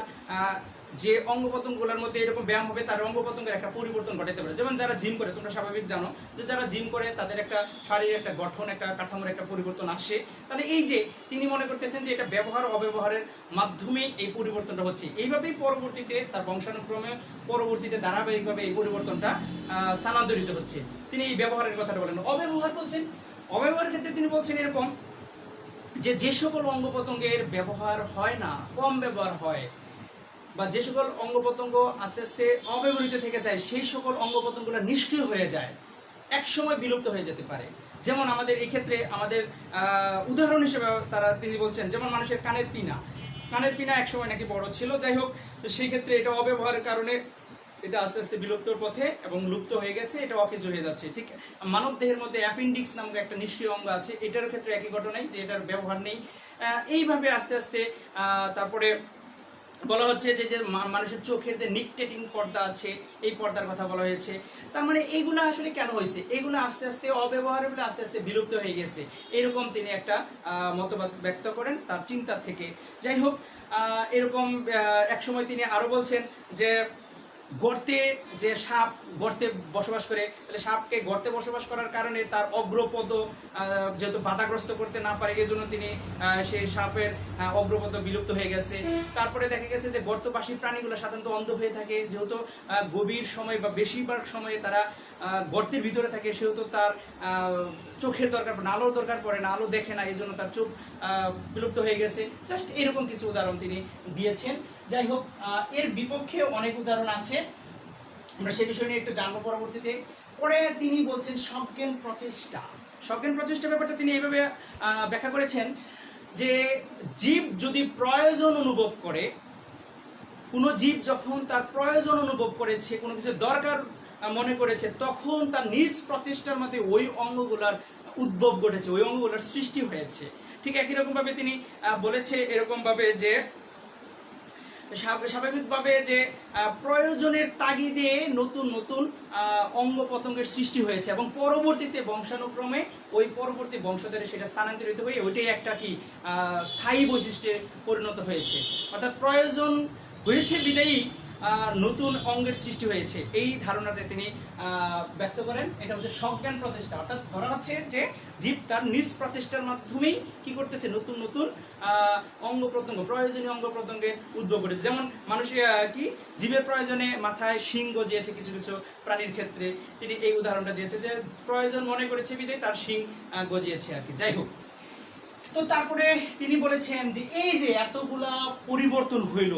যে অঙ্গ প্রত্যঙ্গগুলোর মধ্যে এরকম ব্যায়াম হবে, তার অঙ্গ প্রত্যঙ্গের একটা পরিবর্তন ঘটাতে পারে। যেমন যারা জিম করে, তোমরা স্বাভাবিক জানো যে যারা জিম করে তাদের একটা শারীরিক একটা গঠন, একটা কাঠামোর একটা পরিবর্তন আসে। তাহলে এই যে তিনি মনে করতেছেন যে এটা ব্যবহার অব্যবহারের মাধ্যমে এই পরিবর্তনটা হচ্ছে, এইভাবেই পরবর্তীতে তার বংশানুক্রমে পরবর্তীতে ধারাবাহিকভাবে এই পরিবর্তনটা স্থানান্তরিত হচ্ছে। তিনি এই ব্যবহারের কথাটা বলেন। অব্যবহার বলছেন, অব্যবহারের ক্ষেত্রে তিনি বলছেন এরকম যে সকল অঙ্গ প্রত্যঙ্গের ব্যবহার হয় না, কম ব্যবহার হয়, বা যে সকল অঙ্গ প্রত্যঙ্গ আস্তে আস্তে অব্যবহৃত থেকে যায়, সেই সকল অঙ্গ প্রত্যঙ্গগুলো নিষ্ক্রিয় হয়ে যায়, এক সময় বিলুপ্ত হয়ে যেতে পারে। যেমন আমাদের এই ক্ষেত্রে আমাদের উদাহরণ হিসেবে তিনি বলছেন যেমন মানুষের কানের পিনা এক সময় নাকি বড় ছিল, যাই হোক সেই ক্ষেত্রে এটা অব্যবহারের কারণে এটা আস্তে আস্তে বিলুপ্তর পথে এবং লুপ্ত হয়ে গেছে, এটা অকেজ হয়ে যাচ্ছে। ঠিক মানব দেহের মধ্যে অ্যাপেন্ডিক্স নামক একটা নিষ্ক্রিয় অঙ্গ আছে, এটার ক্ষেত্রে একই ঘটনাই, যে এটার ব্যবহার নেই। এইভাবে আস্তে আস্তে তারপরে বলা হচ্ছে যে মানুষের চোখের যে নিকটেটিং পর্দা আছে, এই পর্দার কথা বলা হয়েছে। তার মানে এইগুলো আসলে কেন হয়েছে, এইগুলো আস্তে আস্তে অব্যবহারের ফলে আস্তে আস্তে বিলুপ্ত হয়ে গেছে, এরকম তিনি একটা মতবাদ ব্যক্ত করেন তার চিন্তা থেকে। যাই হোক, এরকম এক সময় তিনি আরো বলছেন যে গর্তে যে সাপ গর্তে বসবাস করে, তাহলে সাপকে গর্তে বসবাস করার কারণে তার অগ্রপদ যেহেতু বাধাগ্রস্ত করতে না পারে, এই জন্য তিনি সেই সাপের অগ্রপদ বিলুপ্ত হয়ে গেছে। তারপরে দেখা গেছে যে গর্তবাসী প্রাণীগুলো সাধারণত অন্ধ হয়ে থাকে, যেহেতু গভীর সময় বা বেশিরভাগ সময়ে তারা গর্তের ভিতরে থাকে, সেহেতু তার চোখের দরকার পড়ে না, আলোর দরকার পড়ে না, আলো দেখে না, এই জন্য তার চোখ বিলুপ্ত হয়ে গেছে। জাস্ট এরকম কিছু উদাহরণ তিনি দিয়েছেন। যাই হোক, এর বিপক্ষে অনেক উদাহরণ আছে, আমরা সে বিষয় নিয়ে একটু জানবো পরবর্তীতে। পরে তিনি বলছেন সজ্ঞান প্রচেষ্টা ব্যাপারটা তিনি এইভাবে ব্যাখ্যা করেছেন যে জীব যদি প্রয়োজন অনুভব করে, কোনো জীব যখন তার প্রয়োজন অনুভব করেছে, কোনো কিছু দরকার মনে করেছে, তখন তার নিজ প্রচেষ্টার মধ্যে ওই অঙ্গগুলার উদ্ভব ঘটেছে, ওই অঙ্গগুলার সৃষ্টি হয়েছে। ঠিক একই রকম ভাবে তিনি বলেছে এরকম ভাবে যে স্বাভাবিকভাবে যে প্রয়োজনের তাগিদে নতুন নতুন অঙ্গ প্রত্যঙ্গের সৃষ্টি হয়েছে এবং পরবর্তীতে বংশানুক্রমে ওই পরবর্তী বংশধরে সেটা স্থানান্তরিত হয়ে ওইটাই একটা কি স্থায়ী বৈশিষ্ট্যে পরিণত হয়েছে। অর্থাৎ প্রয়োজন হয়েছে বিদায়ী নতুন অঙ্গের সৃষ্টি হয়েছে, এই ধারণাটা তিনি ব্যক্ত করেন। এটা হচ্ছে সজ্ঞান প্রচেষ্টা, অর্থাৎ ধরা হচ্ছে যে জীব তার নিজ প্রচেষ্টার মাধ্যমেই কি করতেছে, নতুন নতুন অঙ্গ প্রত্যঙ্গ, প্রয়োজনীয় অঙ্গ প্রত্যঙ্গের উদ্ভব ঘটেছে। যেমন মানুষের কি জীবের প্রয়োজনে মাথায় শিং গজিয়েছে কিছু কিছু প্রাণীর ক্ষেত্রে, তিনি এই উদাহরণটা দিয়েছে যে প্রয়োজন মনে করেছে বিধে তার শিং গজিয়েছে আর কি। যাই হোক, তো তারপরে তিনি বলেছেন যে এই যে এতগুলা পরিবর্তন হইল,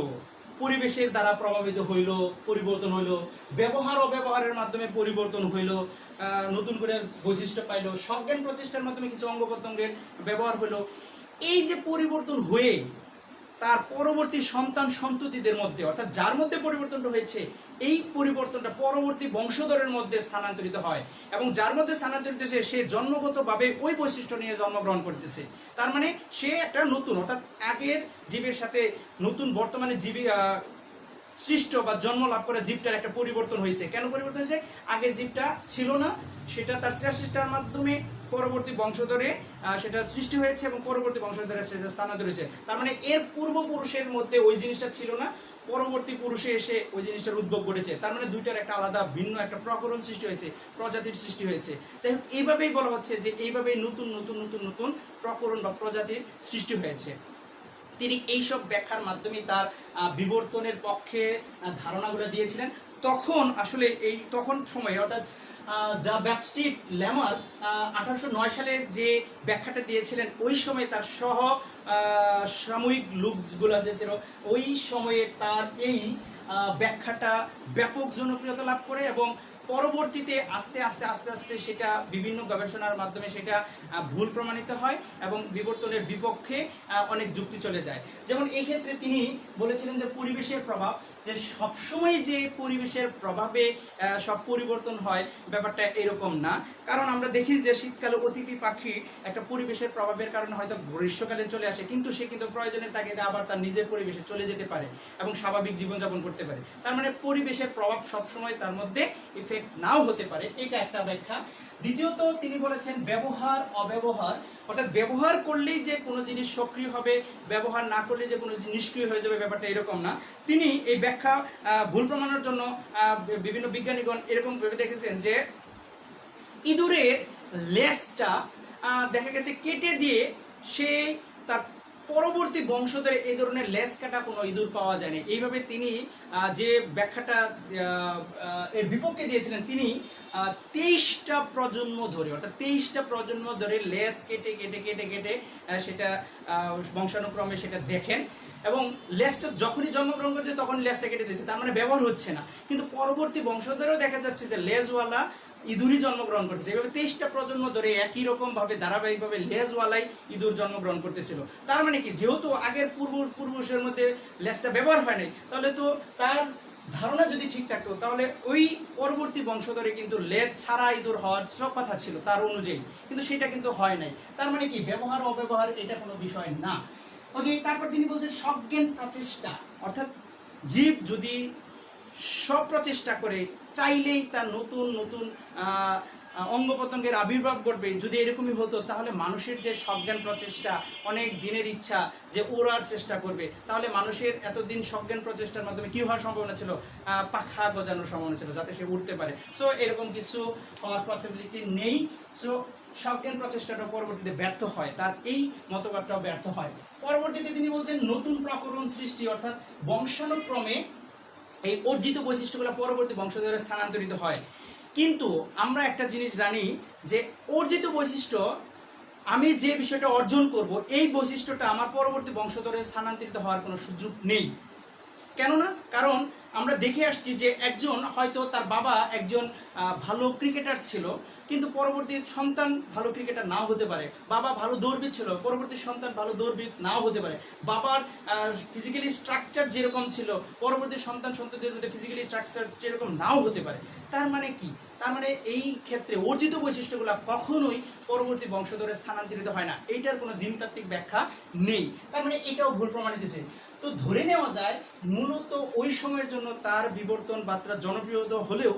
পরিবেশের দ্বারা প্রভাবিত হইল, পরিবর্তন হইল, ব্যবহার অব্যবহারের মাধ্যমে পরিবর্তন হইল, নতুন করে বৈশিষ্ট্য পাইল, সজ্ঞান প্রচেষ্টার মাধ্যমে কিছু অঙ্গ প্রত্যঙ্গের ব্যবহার হইল। এই যে পরিবর্তন হয়ে তার পরবর্তী সন্তান সন্ততিদের মধ্যে, অর্থাৎ যার মধ্যে পরিবর্তনটা হয়েছে, এই পরিবর্তনটা পরবর্তী বংশধরের মধ্যে স্থানান্তরিত হয়, এবং যার মধ্যে স্থানান্তরিত হয়েছে সে জন্মগতভাবে ওই বৈশিষ্ট্য নিয়ে জন্মগ্রহণ করতেছে। তার মানে সে একটা নতুন, অর্থাৎ আগের জীবের সাথে নতুন বর্তমানে জীবী সৃষ্ট বা জন্ম লাভ করা জীবটার একটা পরিবর্তন হয়েছে। কেন পরিবর্তন হয়েছে? আগের জীবটা ছিল না, সেটা তার সৃষ্টার মাধ্যমে পরবর্তী বংশধরে সেটা সৃষ্টি হয়েছে এবং পরবর্তী বংশধরে সেটা স্থানান্তরিত হয়েছে। তার মানে এর পূর্বপুরুষের মধ্যে ওই জিনিসটা ছিল না, পরবর্তী পুরুষে এসে ওই জিনিসটার উদ্ভব ঘটেছে। তার মানে দুইটার একটা আলাদা ভিন্ন একটা প্রকরণ সৃষ্টি হয়েছে, প্রজাতির সৃষ্টি হয়েছে। যাই হোক, এইভাবেই বলা হচ্ছে যে এইভাবেই নতুন নতুন নতুন নতুন প্রকরণ বা প্রজাতির সৃষ্টি হয়েছে। তিনি এইসব ব্যাখ্যার মাধ্যমে তার বিবর্তনের পক্ষে ধারণাগুলো দিয়েছিলেন। তখন আসলে এই তখন সময়ে, অর্থাৎ যা ব্যাপস্টিট ল্যামার 1809 সালে যে ব্যাখ্যাটা দিয়েছিলেন, ওই সময় তার সহ সাময়িক লুকসগুলো যে ছিল, ওই সময়ে তার এই ব্যাখ্যাটা ব্যাপক জনপ্রিয়তা লাভ করে, এবং পরবর্তীতে আস্তে আস্তে আস্তে আস্তে সেটা বিভিন্ন গবেষণার মাধ্যমে সেটা ভুল প্রমাণিত হয় এবং বিবর্তনের বিপক্ষে অনেক যুক্তি চলে যায়। যেমন এই ক্ষেত্রে তিনি বলেছিলেন যে পরিবেশের প্রভাব, যে সবসময় যে পরিবেশের প্রভাবে সব পরিবর্তন হয়, ব্যাপারটা এরকম না। কারণ আমরা দেখি যে শীতকালে অতিথি পাখি একটা পরিবেশের প্রভাবের কারণে হয়তো গ্রীষ্মকালে চলে আসে, কিন্তু সে কিন্তু প্রয়োজনের তাগিদে আবার তার নিজের পরিবেশে চলে যেতে পারে এবং স্বাভাবিক জীবনযাপন করতে পারে। তার মানে পরিবেশের প্রভাব সবসময় তার মধ্যে ইফেক্ট নাও হতে পারে, এটা একটা ব্যাখ্যা। দ্বিতীয়ত তিনি বলেছেন ব্যবহার অব্যবহার, অর্থাৎ ব্যবহার করলেই যে কোনো জিনিস সক্রিয় হবে, ব্যবহার না করলে যে কোনো জিনিস নিষ্ক্রিয় হয়ে যাবে, ব্যাপারটা এরকম না। তিনি এই ব্যাখ্যা ভুল প্রমাণের জন্য বিভিন্ন বিজ্ঞানীগণ এরকম ভেবে দেখেছেন যে ইঁদুরের লেজটা দেখা গেছে কেটে দিয়ে সেই তার পরবর্তী বংশধরে এই ধরনের লেজ কাটা কোনো ইঁদুর পাওয়া যায়নি। এইভাবে তিনি যে ব্যাখ্যাটা এর বিপক্ষে দিয়েছিলেন, তিনি 23টা প্রজন্ম ধরে, অর্থাৎ 23টা প্রজন্ম ধরে লেজ কেটে কেটে কেটে কেটে সেটা বংশানুক্রমে সেটা দেখেন, এবং লেজটা যখনই জন্মগ্রহণ করছে তখন লেজটা কেটে দিয়েছে, তার মানে ব্যবহার হচ্ছে না। কিন্তু পরবর্তী বংশধরেও দেখা যাচ্ছে যে লেজওয়ালা ইঁদুরই জন্মগ্রহণ করতেছে। এভাবে 23টা প্রজন্ম ধরে একই রকম ভাবে ধারাবাহিকভাবে লেজওয়ালাই ইঁদুর জন্মগ্রহণ করতেছিল। তার মানে কি, যেহেতু আগের পূর্বপুরুষের মধ্যে লেজটা ব্যবহার হয় নাই, তাহলে তো তার ধারণা যদি ঠিক থাকতো, তাহলে ওই পরবর্তী বংশধরে কিন্তু লেজ ছাড়া ইঁদুর হওয়ার সব কথা ছিল তার অনুযায়ী, কিন্তু সেটা কিন্তু হয় নাই। তার মানে কি, ব্যবহার অব্যবহার এটা কোনো বিষয় না। ওকে, তারপর তিনি বলছেন সজ্ঞান প্রচেষ্টা, অর্থাৎ জীব যদি সব প্রচেষ্টা করে, চাইলেই তার নতুন নতুন অঙ্গ প্রত্যঙ্গের আবির্ভাব ঘটবে। যদি এরকমই হতো, তাহলে মানুষের যে সজ্ঞান প্রচেষ্টা, অনেক দিনের ইচ্ছা যে ওড়ার চেষ্টা করবে, তাহলে মানুষের এতদিন সজ্ঞান প্রচেষ্টার মাধ্যমে কি হওয়ার সম্ভাবনা ছিল? পাখা গজানোর সম্ভাবনা ছিল, যাতে সে উঠতে পারে। সো এরকম কিছু হওয়ার পসিবিলিটি নেই। সো সজ্ঞান প্রচেষ্টাটা পরবর্তীতে ব্যর্থ হয়, তার এই মতবাদটাও ব্যর্থ হয়। পরবর্তীতে তিনি বলছেন নতুন প্রকরণ সৃষ্টি, অর্থাৎ বংশানুক্রমে এই অর্জিত বৈশিষ্ট্যগুলো পরবর্তী বংশধরে স্থানান্তরিত হয়। কিন্তু আমরা একটা জিনিস জানি যে অর্জিত বৈশিষ্ট্য, আমি যে বিষয়টা অর্জন করব, এই বৈশিষ্ট্যটা আমার পরবর্তী বংশধরে স্থানান্তরিত হওয়ার কোনো সুযোগ নেই। কেননা কারণ আমরা দেখে আসছি যে একজন হয়তো তার বাবা একজন ভালো ক্রিকেটার ছিল, কিন্তু পরবর্তী সন্তান ভালো ক্রিকেটার নাও হতে পারে। বাবা ভালো দৌড়বিদ ছিল, পরবর্তী সন্তান ভালো দৌড়বিদ নাও হতে পারে। বাবার ফিজিক্যালি স্ট্রাকচার যেরকম ছিল, পরবর্তী সন্তানদের মধ্যে ফিজিক্যালি স্ট্রাকচার যেরকম নাও হতে পারে। তার মানে কি, তার মানে এই ক্ষেত্রে অর্জিত বৈশিষ্ট্যগুলো কখনোই পরবর্তী বংশধরে স্থানান্তরিত হয় না, এইটার কোনো জিনতাত্ত্বিক ব্যাখ্যা নেই। তার মানে এটাও ভুল প্রমাণিত হয়েছে। তো ধরে নেওয়া যায় মূলত ওই সময়ের জন্য তার বিবর্তন বার্তা জনপ্রিয়তা হলেও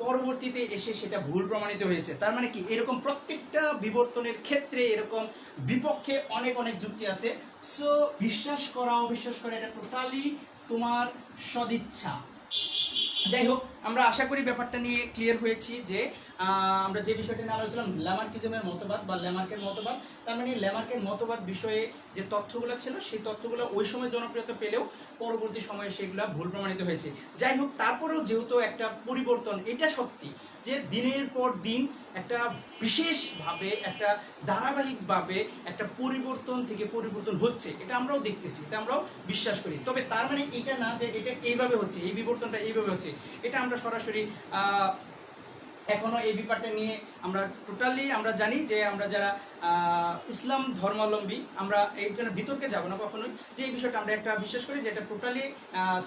পরবর্তীতে এসে সেটা ভুল প্রমাণিত হয়েছে। তার মানে কি, এরকম প্রত্যেকটা বিবর্তনের ক্ষেত্রে এরকম বিপক্ষে অনেক অনেক যুক্তি আছে। সো বিশ্বাস করা অবিশ্বাস করা এটা টোটালি তোমার সদিচ্ছা। যাই হোক, আমরা আশা করি ব্যাপারটা নিয়ে ক্লিয়ার হয়েছি যে আমরা যে বিষয়টা নিয়ে আলোচনা ল্যামার্কিজমের মতবাদ বা ল্যামার্কের মতবাদ, তার মানে ল্যামার্কের মতবাদ বিষয়ে যে তথ্যগুলো ছিল সেই তথ্যগুলো ওই সময় জনপ্রিয়তা পেলেও পরবর্তী সময়ে সেগুলো ভুল প্রমাণিত হয়েছে। যাই হোক, তারপরেও যেহেতু একটা পরিবর্তন, এটা সত্যি যে দিনের পর দিন একটা বিশেষভাবে একটা ধারাবাহিকভাবে একটা পরিবর্তন থেকে পরিবর্তন হচ্ছে, এটা আমরাও দেখতেছি, এটা আমরাও বিশ্বাস করি। তবে তার মানে এটা না যে এটা এইভাবে হচ্ছে, এই বিবর্তনটা এইভাবে হচ্ছে, এটা আমরা সরাসরি এখনো এই ব্যাপারটা নিয়ে আমরা টোটালি আমরা জানি যে আমরা যারা ইসলাম ধর্মাবলম্বী আমরা এইখানে বিতর্কে যাব না কখনোই, যে এই বিষয়টা আমরা একটা বিশ্বাস করি যে এটা টোটালি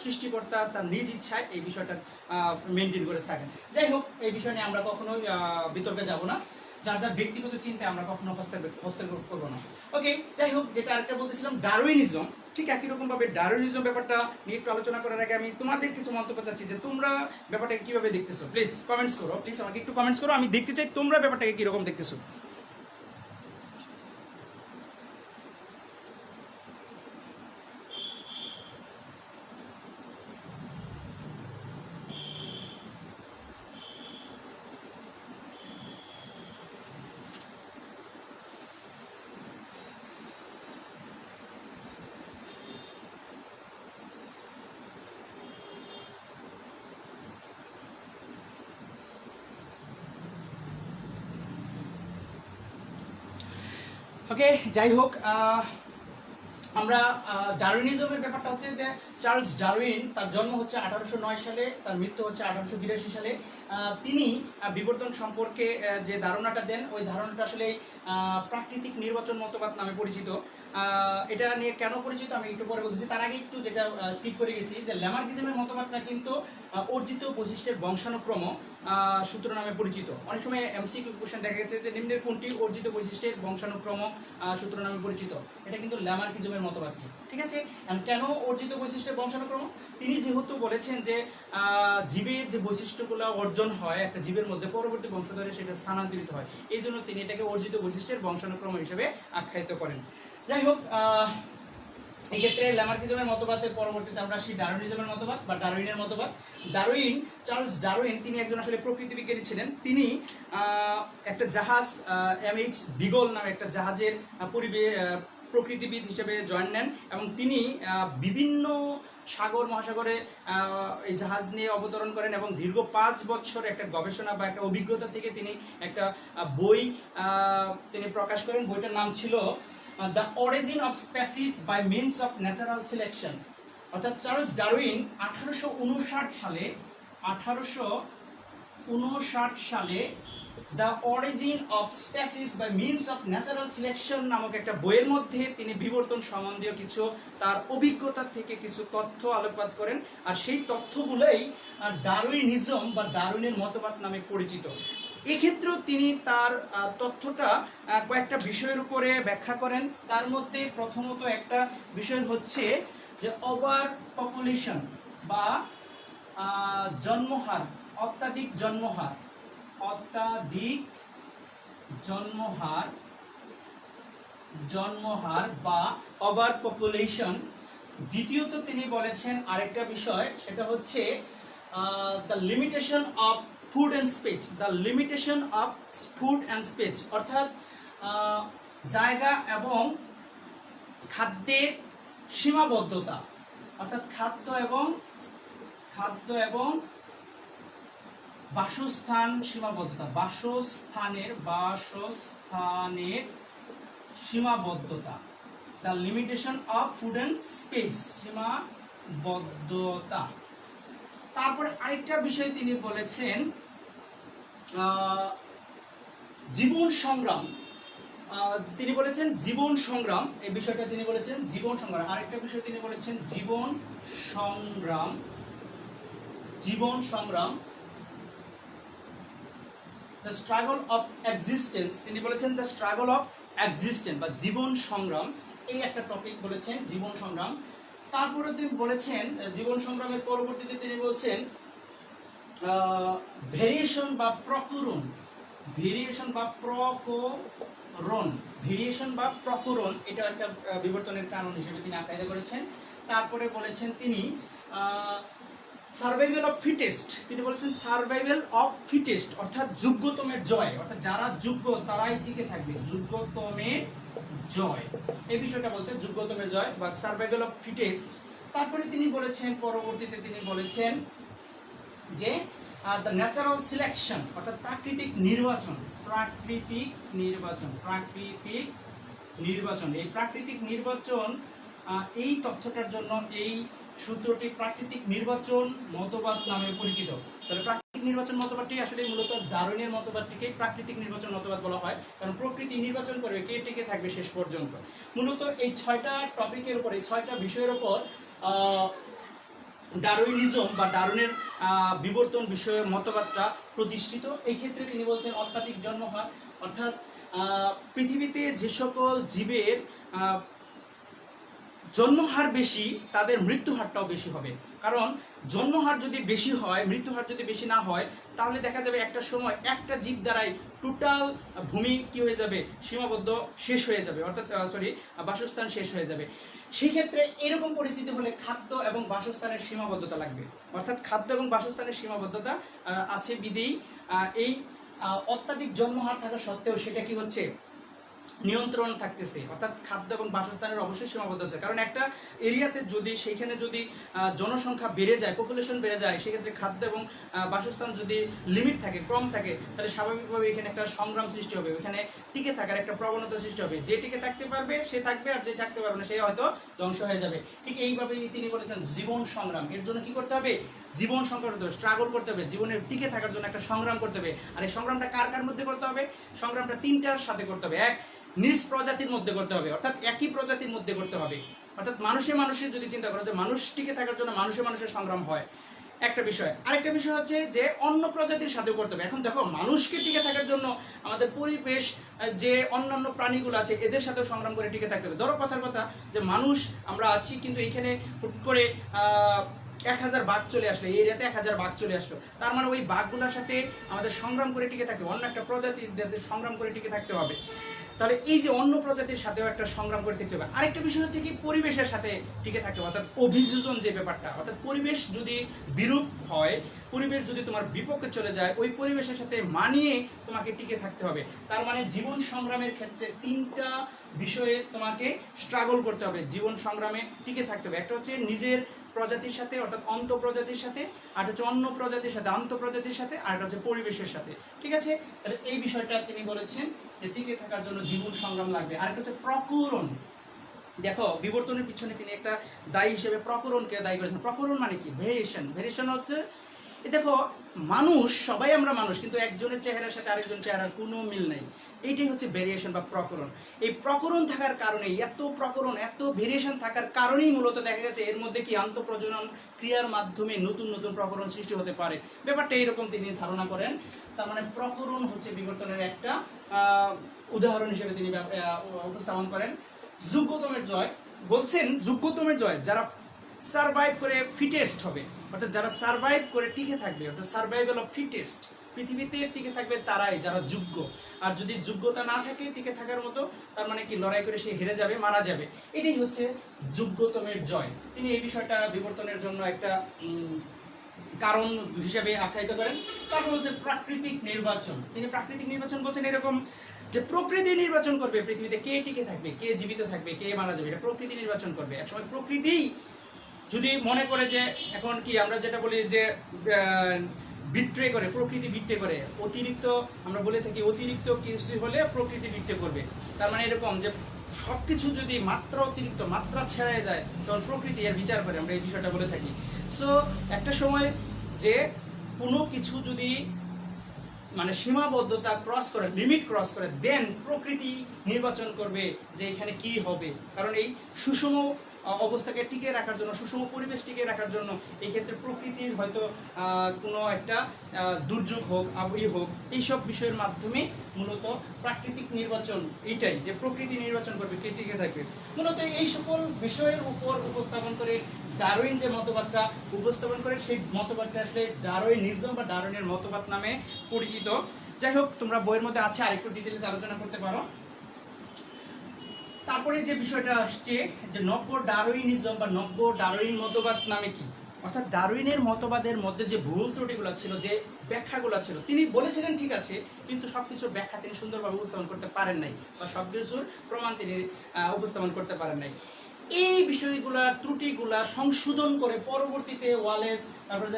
সৃষ্টিকর্তা তার নিজ ইচ্ছায় এই বিষয়টা মেনটেন করে থাকেন। যাই হোক, এই বিষয় নিয়ে আমরা কখনোই বিতর্কে যাব না, যার যার ব্যক্তিগত চিন্তায় আমরা কখনো হস্তক্ষেপ করবো না। ওকে, যাই হোক, যেটা আরেকটা বলতেছিলাম ডারউইনিজম, ঠিক একই রকম ভাবে ডারউইনিজম ব্যাপারটা নিয়ে একটু আলোচনা করার আগে আমি তোমাদের কিছু মন্তব্য চাচ্ছি যে তোমরা ব্যাপারটাকে কিভাবে দেখতেছো। প্লিজ কমেন্টস করো, প্লিজ আমাকে একটু কমেন্টস করো, আমি দেখতে চাই তোমরা ব্যাপারটাকে কিরকম দেখতেছো। ওকে, যাই হোক, আমরা ডারউইনিজমের ব্যাপারটা হচ্ছে যে চার্লস ডারউইন, তার জন্ম হচ্ছে 1809 সালে, তার মৃত্যু হচ্ছে 1882 সালে। তিনি বিবর্তন সম্পর্কে যে ধারণাটা দেন, ওই ধারণাটা আসলে প্রাকৃতিক নির্বাচন মতবাদ নামে পরিচিত। এটা নিয়ে কেন পরিচিত আমি একটু পরে বলতেছি, তার আগে একটু যেটা স্কিপ করে গেছি যে ল্যামার্কিজমের মতবাদটা কিন্তু অর্জিত বৈশিষ্ট্যের বংশানুক্রম সূত্র নামে পরিচিত। অনেক সময় এমসিকিউ কোশ্চেন দেখা গেছে যে নিম্নের কোনটি অর্জিত বৈশিষ্ট্যের বংশানুক্রম সূত্র নামে পরিচিত, এটা কিন্তু ল্যামার্কিজমের মতবাদটি। ঠিক আছে, কেন অর্জিত বৈশিষ্ট্যের বংশানুক্রম? তিনি যেহেতু বলেছেন যে জীবের যে বৈশিষ্ট্যগুলো অর্জন হয় একটা জীবের মধ্যে, পরবর্তী বংশধরে সেটা স্থানান্তরিত হয়, এই জন্য তিনি এটাকে অর্জিত বৈশিষ্ট্যের বংশানুক্রম হিসেবে আখ্যায়িত করেন। যাই হোক, এই ক্ষেত্রে ল্যামার্কিজমের মতবাদের পরবর্তীতে আমরা আসি ডারউইনিজমের মতবাদ বা ডারউইনের মতবাদ। ডারউইন, চার্লস ডারউইন, তিনি একজন আসলে প্রকৃতি বিজ্ঞানী ছিলেন। তিনি একটা জাহাজ এমএইচ বিগল নামে একটা জাহাজের প্রকৃতিবিদ হিসেবে জয়েন নেন এবং তিনি বিভিন্ন সাগর মহাসাগরে এই জাহাজ নিয়ে অবতরণ করেন এবং দীর্ঘ 5 বছর একটা গবেষণা বা একটা অভিজ্ঞতা থেকে তিনি একটা বই তিনি প্রকাশ করেন। বইটার নাম ছিল the origin of species by means of natural selection. অর্থাৎ চার্লস ডারউইন 1859 সালে the origin of species by means of natural selection নামক একটা বইয়ের মধ্যে তিনি বিবর্তন সম্বন্ধীয় কিছু তার অভিজ্ঞতা থেকে কিছু তথ্য আলোকপাত করেন, আর সেই তথ্যগুলোই ডারউইনিজম বা ডারউইনের মতবাদ নামে পরিচিত। এক্ষেত্রেও তিনি তার তথ্যটা কয়েকটা বিষয়ের উপরে ব্যাখ্যা করেন। তার মধ্যে প্রথমত একটা বিষয় হচ্ছে যে ওভার পপুলেশন বা জন্মহার, অত্যাধিক জন্মহার বা ওভার পপুলেশন। দ্বিতীয়ত তিনি বলেছেন আরেকটা বিষয়, সেটা হচ্ছে the limitation of food and space, অর্থাৎ জায়গা এবং খাদ্যের সীমাবদ্ধতা, অর্থাৎ খাদ্য এবং বাসস্থান সীমাবদ্ধতা, বাসস্থানের সীমাবদ্ধতা, the limitation of food and space, সীমাবদ্ধতা। তারপরে আরেকটা বিষয় তিনি বলেছেন জীবন সংগ্রাম। এই বিষয়টা তিনি বলেছেন জীবন সংগ্রাম। আরেকটা বিষয় তিনি বলেছেন জীবন সংগ্রাম, দ্য স্ট্রাগল অফ এক্সিস্টেন্স। তিনি বলেছেন দ্য স্ট্রাগল অফ এক্সিস্টেন্স বা জীবন সংগ্রাম, এই একটা টপিক বলেছেন জীবন সংগ্রাম। তারপরে তিনি বলেছেন জীবন সংগ্রামের পরবর্তীতে তিনি বলছেন ভেরিয়েশন বা প্রকরণ, এটা একটা বিবর্তনের কারণ হিসেবে তিনি আখ্যায়িত করেছেন। তারপরে বলেছেন তিনি সার্ভাইভাল অফ ফিটেস্ট, তিনি বলেছেন সার্ভাইভাল অফ ফিটেস্ট, অর্থাৎ যোগ্যতমের জয়, অর্থাৎ যারা যোগ্য তারাই টিকে থাকবে, যোগ্যতমের জয়, এই বিষয়টা বলছে যোগ্যতমের জয় বা সার্ভাইভাল অফ ফিটেস্ট। তারপরে তিনি বলেছেন, পরবর্তীতে তিনি বলেছেন যে দ্য ন্যাচারাল সিলেকশন, অর্থাৎ প্রাকৃতিক নির্বাচন, প্রাকৃতিক নির্বাচন, প্রাকৃতিক নির্বাচন, এই প্রাকৃতিক নির্বাচন, এই তথ্যটার জন্য এই সূত্রটি প্রাকৃতিক নির্বাচন মতবাদ নামে পরিচিত। তাহলে প্রাকৃতিক নির্বাচন মতবাদটি আসলে মূলত ডারউইনের মতবাদটিকে প্রাকৃতিক নির্বাচন মতবাদ বলা হয়, কারণ প্রকৃতি নির্বাচন করে কে টিকে থাকবে শেষ পর্যন্ত। মূলত এই 6টা টপিকের উপর, এই 6টা বিষয়ের উপর ডারউইনিজম বা ডারউইনের বিবর্তন বিষয়ে মতবাদটা প্রতিষ্ঠিত। এই ক্ষেত্রে তিনি বলছেন অত্যাধিক জন্মহার, অর্থাৎ পৃথিবীতে যে সকল জীবের জন্মহার বেশি তাদের মৃত্যুহারটাও বেশি হবে, কারণ জন্মহার যদি বেশি হয়, মৃত্যুহার যদি বেশি না হয়, তাহলে দেখা যাবে একটা সময় একটা জীব দ্বারাই টোটাল ভূমি কি হয়ে যাবে, সীমাবদ্ধ শেষ হয়ে যাবে, অর্থাৎ বাসস্থান শেষ হয়ে যাবে। সেই ক্ষেত্রে এরকম পরিস্থিতি হলে খাদ্য এবং বাসস্থানের সীমাবদ্ধতা লাগবে, অর্থাৎ খাদ্য এবং বাসস্থানের সীমাবদ্ধতা আছে বিধেই এই অত্যাধিক জন্মহার থাকা সত্ত্বেও সেটা কি হচ্ছে, নিয়ন্ত্রণ থাকতেছে, অর্থাৎ খাদ্য এবং বাসস্থানের অবশ্যই সীমাবদ্ধ আছে। কারণ একটা এরিয়াতে যদি সেইখানে যদি জনসংখ্যা বেড়ে যায়, পপুলেশন বেড়ে যায়, সেক্ষেত্রে খাদ্য এবং বাসস্থান যদি লিমিট থাকে, কম থাকে, তাহলে স্বাভাবিকভাবে এখানে একটা সংগ্রাম সৃষ্টি হবে, ওইখানে টিকে থাকার একটা প্রবণতা সৃষ্টি হবে। যে টিকে থাকতে পারবে সে থাকবে, আর যে থাকতে পারবে না সে হয়তো ধ্বংস হয়ে যাবে। ঠিক এইভাবেই তিনি বলেছেন জীবন সংগ্রাম, এর জন্য কি করতে হবে, জীবন সংগ্রাম করতে হবে, স্ট্রাগল করতে হবে, জীবনের টিকে থাকার জন্য একটা সংগ্রাম করতে হবে। আর এই সংগ্রামটা কার কার মধ্যে করতে হবে, সংগ্রামটা 3টার সাথে করতে হবে। এক, নিজ প্রজাতির মধ্যে করতে হবে, অর্থাৎ একই প্রজাতির মধ্যে করতে হবে, অর্থাৎ মানুষের যদি চিন্তা করো যে মানুষ টিকে থাকার জন্য মানুষের সংগ্রাম হয় একটা বিষয়। আরেকটা বিষয় হচ্ছে যে অন্য প্রজাতির সাথেও করতে হবে। এখন দেখো, মানুষকে টিকে থাকার জন্য আমাদের পরিবেশ, যে অন্যান্য প্রাণীগুলো আছে এদের সাথেও সংগ্রাম করে টিকে থাকতে হবে। ধরো কথার কথা যে মানুষ আমরা আছি, কিন্তু এখানে হুট করে 1000 বাঘ চলে আসলো, এই এরিয়াতে 1000 বাঘ চলে আসলো, তার মানে ওই বাঘগুলোর সাথে আমাদের সংগ্রাম করে টিকে থাকতে হবে, অন্য একটা প্রজাতির সংগ্রাম করে টিকে থাকতে হবে। তাহলে এই যে অন্য প্রজাতির সাথেও একটা সংগ্রাম করে থাকতে হবে। আরেকটা বিষয় হচ্ছে কি, পরিবেশের সাথে টিকে থাকতে হবে, অর্থাৎ অভিযোজন যে ব্যাপারটা, অর্থাৎ পরিবেশ যদি বিরূপ হয়, পরিবেশ যদি তোমার বিপক্ষে চলে যায়, ওই পরিবেশের সাথে মানিয়ে তোমাকে টিকে থাকতে হবে। তার মানে জীবন সংগ্রামের ক্ষেত্রে 3টা বিষয়ে তোমাকে স্ট্রাগল করতে হবে, জীবন সংগ্রামে টিকে থাকতে হবে। একটা হচ্ছে নিজের প্রজাতির সাথে, অর্থাৎ অন্ত প্রজাতির সাথে, আর হচ্ছে অন্য প্রজাতির সাথে, আন্ত প্রজাতির সাথে, আর হচ্ছে পরিবেশের সাথে। ঠিক আছে, তাহলে এই বিষয়টা তিনি বলেছেন যে টিকে থাকার জন্য জীবন সংগ্রাম লাগবে। আরেকটা হচ্ছে প্রকরণ। দেখো, বিবর্তনের পিছনে তিনি একটা দায়ী হিসেবে প্রকরণকে দায়ী করেছেন। প্রকরণ মানে কি, ভেরিয়েশন। ভেরিয়েশন হচ্ছে, দেখো মানুষ, সবাই আমরা মানুষ, কিন্তু একজনের চেহারার সাথে আরেকজন চেহারার কোনো মিল নাই, এইটাই হচ্ছে ভেরিয়েশন বা প্রকরণ। এই প্রকরণ থাকার কারণেই, এত প্রকরণ, এত ভেরিয়েশন থাকার কারণেই মূলত দেখা গেছে এর মধ্যে কি আন্তঃপ্রজনন ক্রিয়ার মাধ্যমে নতুন নতুন প্রকরণ সৃষ্টি হতে পারে। ব্যাপারটা এরকম তিনি ধারণা করেন। তার মানে প্রকরণ হচ্ছে বিবর্তনের একটা উদাহরণ হিসেবে তিনি উপস্থাপন করেন। যোগ্যতমের জয়, বলছেন যোগ্যতমের জয়, যারা সার্ভাইভ করে ফিটেস্ট হবে, অর্থাৎ যারা সার্ভাইভ করে টিকে থাকবে, অর্থাৎ সার্ভাইভাল অফ ফিটেস্ট, পৃথিবীতে টিকে থাকবে তারাই যারা যোগ্য। আর যদি যোগ্যতা না থাকে টিকে থাকার মতো, তার মানে কি লড়াই করে সে হেরে যাবে, মারা যাবে। এটাই হচ্ছে যোগ্যতমের জয়। তিনি এই বিষয়টা বিবর্তনের জন্য একটা কারণ হিসেবে আখ্যায়িত করেন। তারপর হচ্ছে প্রাকৃতিক নির্বাচন। তিনি প্রাকৃতিক নির্বাচন বলছেন এরকম যে প্রকৃতি নির্বাচন করবে পৃথিবীতে কে টিকে থাকবে, কে জীবিত থাকবে, কে মারা যাবে, এটা প্রকৃতি নির্বাচন করবে। একসময় প্রকৃতি যদি মনে করে যে, এখন কি আমরা যেটা বলি যে বিট্রে করে, প্রকৃতি বিট্রে করে, অতিরিক্ত আমরা বলে থাকি অতিরিক্ত কিছু হলে প্রকৃতি বিট্রে করবে। তার মানে এরকম যে সবকিছু যদি মাত্রা অতিরিক্ত, মাত্রা ছেড়ে যায়, তখন প্রকৃতি এর বিচার করে, আমরা এই বিষয়টা বলে থাকি। সো একটা সময় যে কোনো কিছু যদি মানে সীমাবদ্ধতা ক্রস করে, লিমিট ক্রস করে, দেন প্রকৃতি নির্বাচন করবে যে এখানে কি হবে। কারণ এই সুষম অবস্থাকে টিকে রাখার জন্য, সুষম পরিবেশ টিকে রাখার জন্য এই ক্ষেত্রে প্রকৃতির হয়তো কোনো একটা দুর্যোগ হোক, হোক, এইসব বিষয়ের মাধ্যমে মূলত প্রাকৃতিক নির্বাচন, এইটাই যে প্রকৃতি নির্বাচন করবে কে টিকে থাকবে। মূলত এই সকল বিষয়ের উপর উপস্থাপন করে ডারউইন যে মতবাদটা উপস্থাপন করে, সেই মতবাদটা আসলে ডারউইনিজম বা ডারউইনের মতবাদ নামে পরিচিত। যাই হোক, তোমরা বইয়ের মধ্যে আছে, আরেকটু ডিটেইলস আলোচনা করতে পারো। তারপরে যে বিষয়টা আসছে যে নব্য ডারউইনিজম বা নব্য ডারউইন মতবাদ নামে কি, অর্থাৎ ডারউইনের মতবাদের মধ্যে যে ভুল ত্রুটিগুলো ছিল, যে ব্যাখ্যাগুলো ছিল, তিনি বলেছিলেন ঠিক আছে, কিন্তু সবকিছুর ব্যাখ্যা তিনি সুন্দরভাবে উপস্থাপন করতে পারেন নাই, বা সবকিছুর প্রমাণ তিনি উপস্থাপন করতে পারেন নাই। এই বিষয়গুলা ত্রুটিগুলা সংশোধন করে পরবর্তীতে ওয়ালেস, তারপরে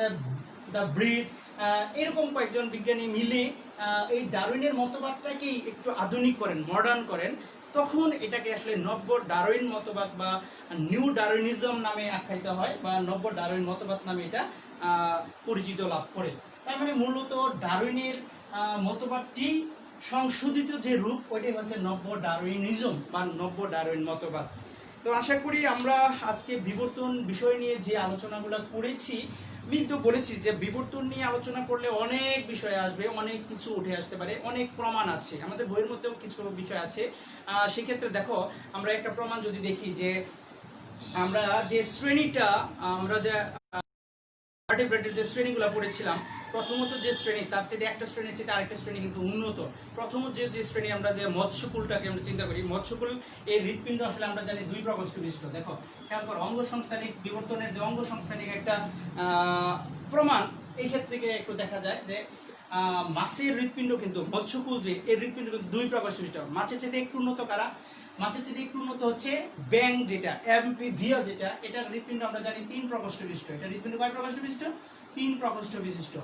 দ্য ব্রিজ, এরকম কয়েকজন বিজ্ঞানী মিলে এই ডারউইনের মতবাদটাকেই একটু আধুনিক করেন, মডার্ন করেন। তখন এটাকে আসলে নব্য ডারউইন মতবাদ বা নিউ ডারউইনিজম নামে আখ্যায়িত হয়, বা নব্য ডারউইন মতবাদ নামে এটা পরিচিত লাভ করে। তার মানে মূলত ডারউইনের মতবাদটি সংশোধিত যে রূপ, ওইটাই হচ্ছে নব্য ডারউইনিজম বা নব্য ডারউইন মতবাদ। তো আশা করি আমরা আজকে বিবর্তন বিষয় নিয়ে যে আলোচনাগুলো করেছি, আমি তো বলেছি যে বিবর্তন নিয়ে আলোচনা করলে অনেক বিষয় আসবে, অনেক কিছু উঠে আসতে পারে, অনেক প্রমাণ আছে, আমাদের বইয়ের মধ্যেও কিছু বিষয় আছে। সেক্ষেত্রে দেখো, আমরা একটা প্রমাণ যদি দেখি যে আমরা যে শ্রেণীটা, আমরা যে ভার্টিব্রেটের যে শ্রেণীগুলো পড়েছিলাম, প্রথমত যে শ্রেণী, তার চেয়ে একটা শ্রেণীর চেয়ে আরেকটা শ্রেণী কিন্তু উন্নত। প্রথমত যে শ্রেণী, আমরা যে মৎস্যকুলটাকে আমরা চিন্তা করি, মৎস্যকুল এই হৃৎপিণ্ড আসলে আমরা জানি 2 প্রকোষ্ঠ বিশিষ্ট। দেখো খেয়াল করো, অঙ্গ সংস্থানিক বিবর্তনের যে অঙ্গ সংস্থানিক একটা প্রমাণ, এই ক্ষেত্রে একটু দেখা যায় যে মাছের হৃৎপিণ্ড কিন্তু, মৎস্যকুল যে এই হৃৎপিণ্ড কিন্তু 2 প্রকোষ্ঠ বিশিষ্ট। মাছের চেয়ে একটু উন্নত কারা? মাছের চেয়ে একটু উন্নত হচ্ছে ব্যাং, যেটা অ্যাম্ফিবিয়া, যেটা এটার হৃৎপিণ্ড আমরা জানি 3 প্রকোষ্ঠ বিশিষ্ট। এটা হৃৎপিণ্ড কয় প্রকোষ্ঠ বিশিষ্ট? 3 প্রকোষ্ঠ বিশিষ্ট।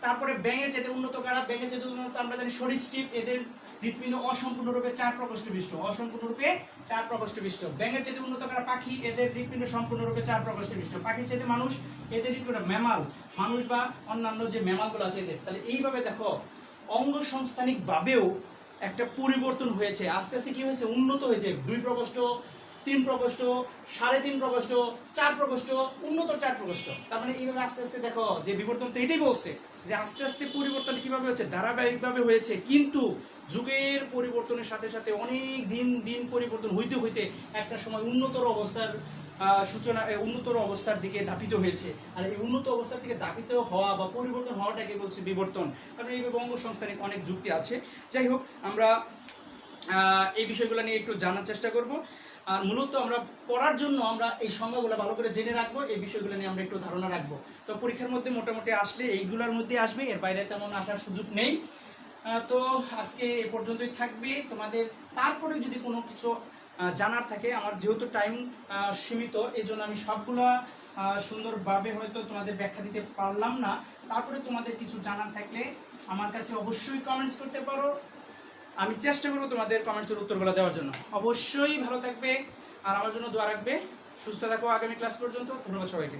তারপরে ব্যাঙের চেয়ে উন্নত কারা? ব্যাঙের চেয়ে উন্নত আমরা জানি সরীসৃপ, এদের হৃৎপিণ্ড অসম্পূর্ণরূপে 4 প্রকোষ্ঠ বিশিষ্ট, অসম্পূর্ণরূপে 4 প্রকোষ্ঠ বিশিষ্ট। ব্যাঙের চেয়ে উন্নত কারা? পাখি, এদের হৃৎপিণ্ড সম্পূর্ণরূপে 4 প্রকোষ্ঠ বিশিষ্ট। পাখির চেয়ে মানুষ, এদের হৃৎপিণ্ড ম্যামাল, মানুষ বা অন্যান্য যে ম্যামালগুলো আছে এদের। তাহলে এইভাবে দেখো অঙ্গ সংস্থানিক ভাবেও একটা পরিবর্তন হয়েছে, আস্তে আস্তে কি হয়েছে? উন্নত হয়েছে। 2 প্রকোষ্ঠ, 3 প্রকোষ্ঠ, 3.5 প্রকোষ্ঠ, 4 প্রকোষ্ঠ, উন্নত 4 প্রকোষ্ঠ। তার মানে এইভাবে আস্তে আস্তে দেখো যে বিবর্তন তো এটাই বলছে যে আস্তে আস্তে পরিবর্তন কিভাবে হয়েছে, ধারাবাহিকভাবে হয়েছে। কিন্তু যুগের পরিবর্তনের সাথে সাথে অনেক দিন দিন পরিবর্তন হইতে হইতে একটা সময় উন্নতর অবস্থার সূচনা, উন্নতর অবস্থার দিকে ধাপিত হয়েছে। আর এই উন্নত অবস্থার দিকে ধাপিত হওয়া বা পরিবর্তন হওয়াটাকে বলছে বিবর্তন। কারণ এইভাবে অঙ্গ সংস্থানিক অনেক যুক্তি আছে। যাই হোক, আমরা এই বিষয়গুলো নিয়ে একটু জানার চেষ্টা করব। আর মূলত আমরা পড়ার জন্য আমরা এই সংজ্ঞাগুলো ভালো করে জেনে রাখবো, এই বিষয়গুলো নিয়ে আমরা একটু ধারণা রাখবো। তো পরীক্ষার মধ্যে মোটামুটি আসলে এইগুলোর মধ্যে আসবে, এর বাইরে তেমন আসার সুযোগ নেই। তো আজকে এ পর্যন্তই থাকবে তোমাদের। তারপরে যদি কোনো কিছু জানার থাকে, আমার যেহেতু টাইম সীমিত, এই জন্য আমি সবগুলা সুন্দরভাবে হয়তো তোমাদের ব্যাখ্যা দিতে পারলাম না। তারপরে তোমাদের কিছু জানার থাকলে আমার কাছে অবশ্যই কমেন্টস করতে পারো, আমি চেষ্টা করবো তোমাদের কমেন্টসের উত্তরগুলো দেওয়ার জন্য। অবশ্যই ভালো থাকবে আর আমার জন্য দোয়া রাখবে। সুস্থ থাকো আগামী ক্লাস পর্যন্ত। ধন্যবাদ সবাইকে।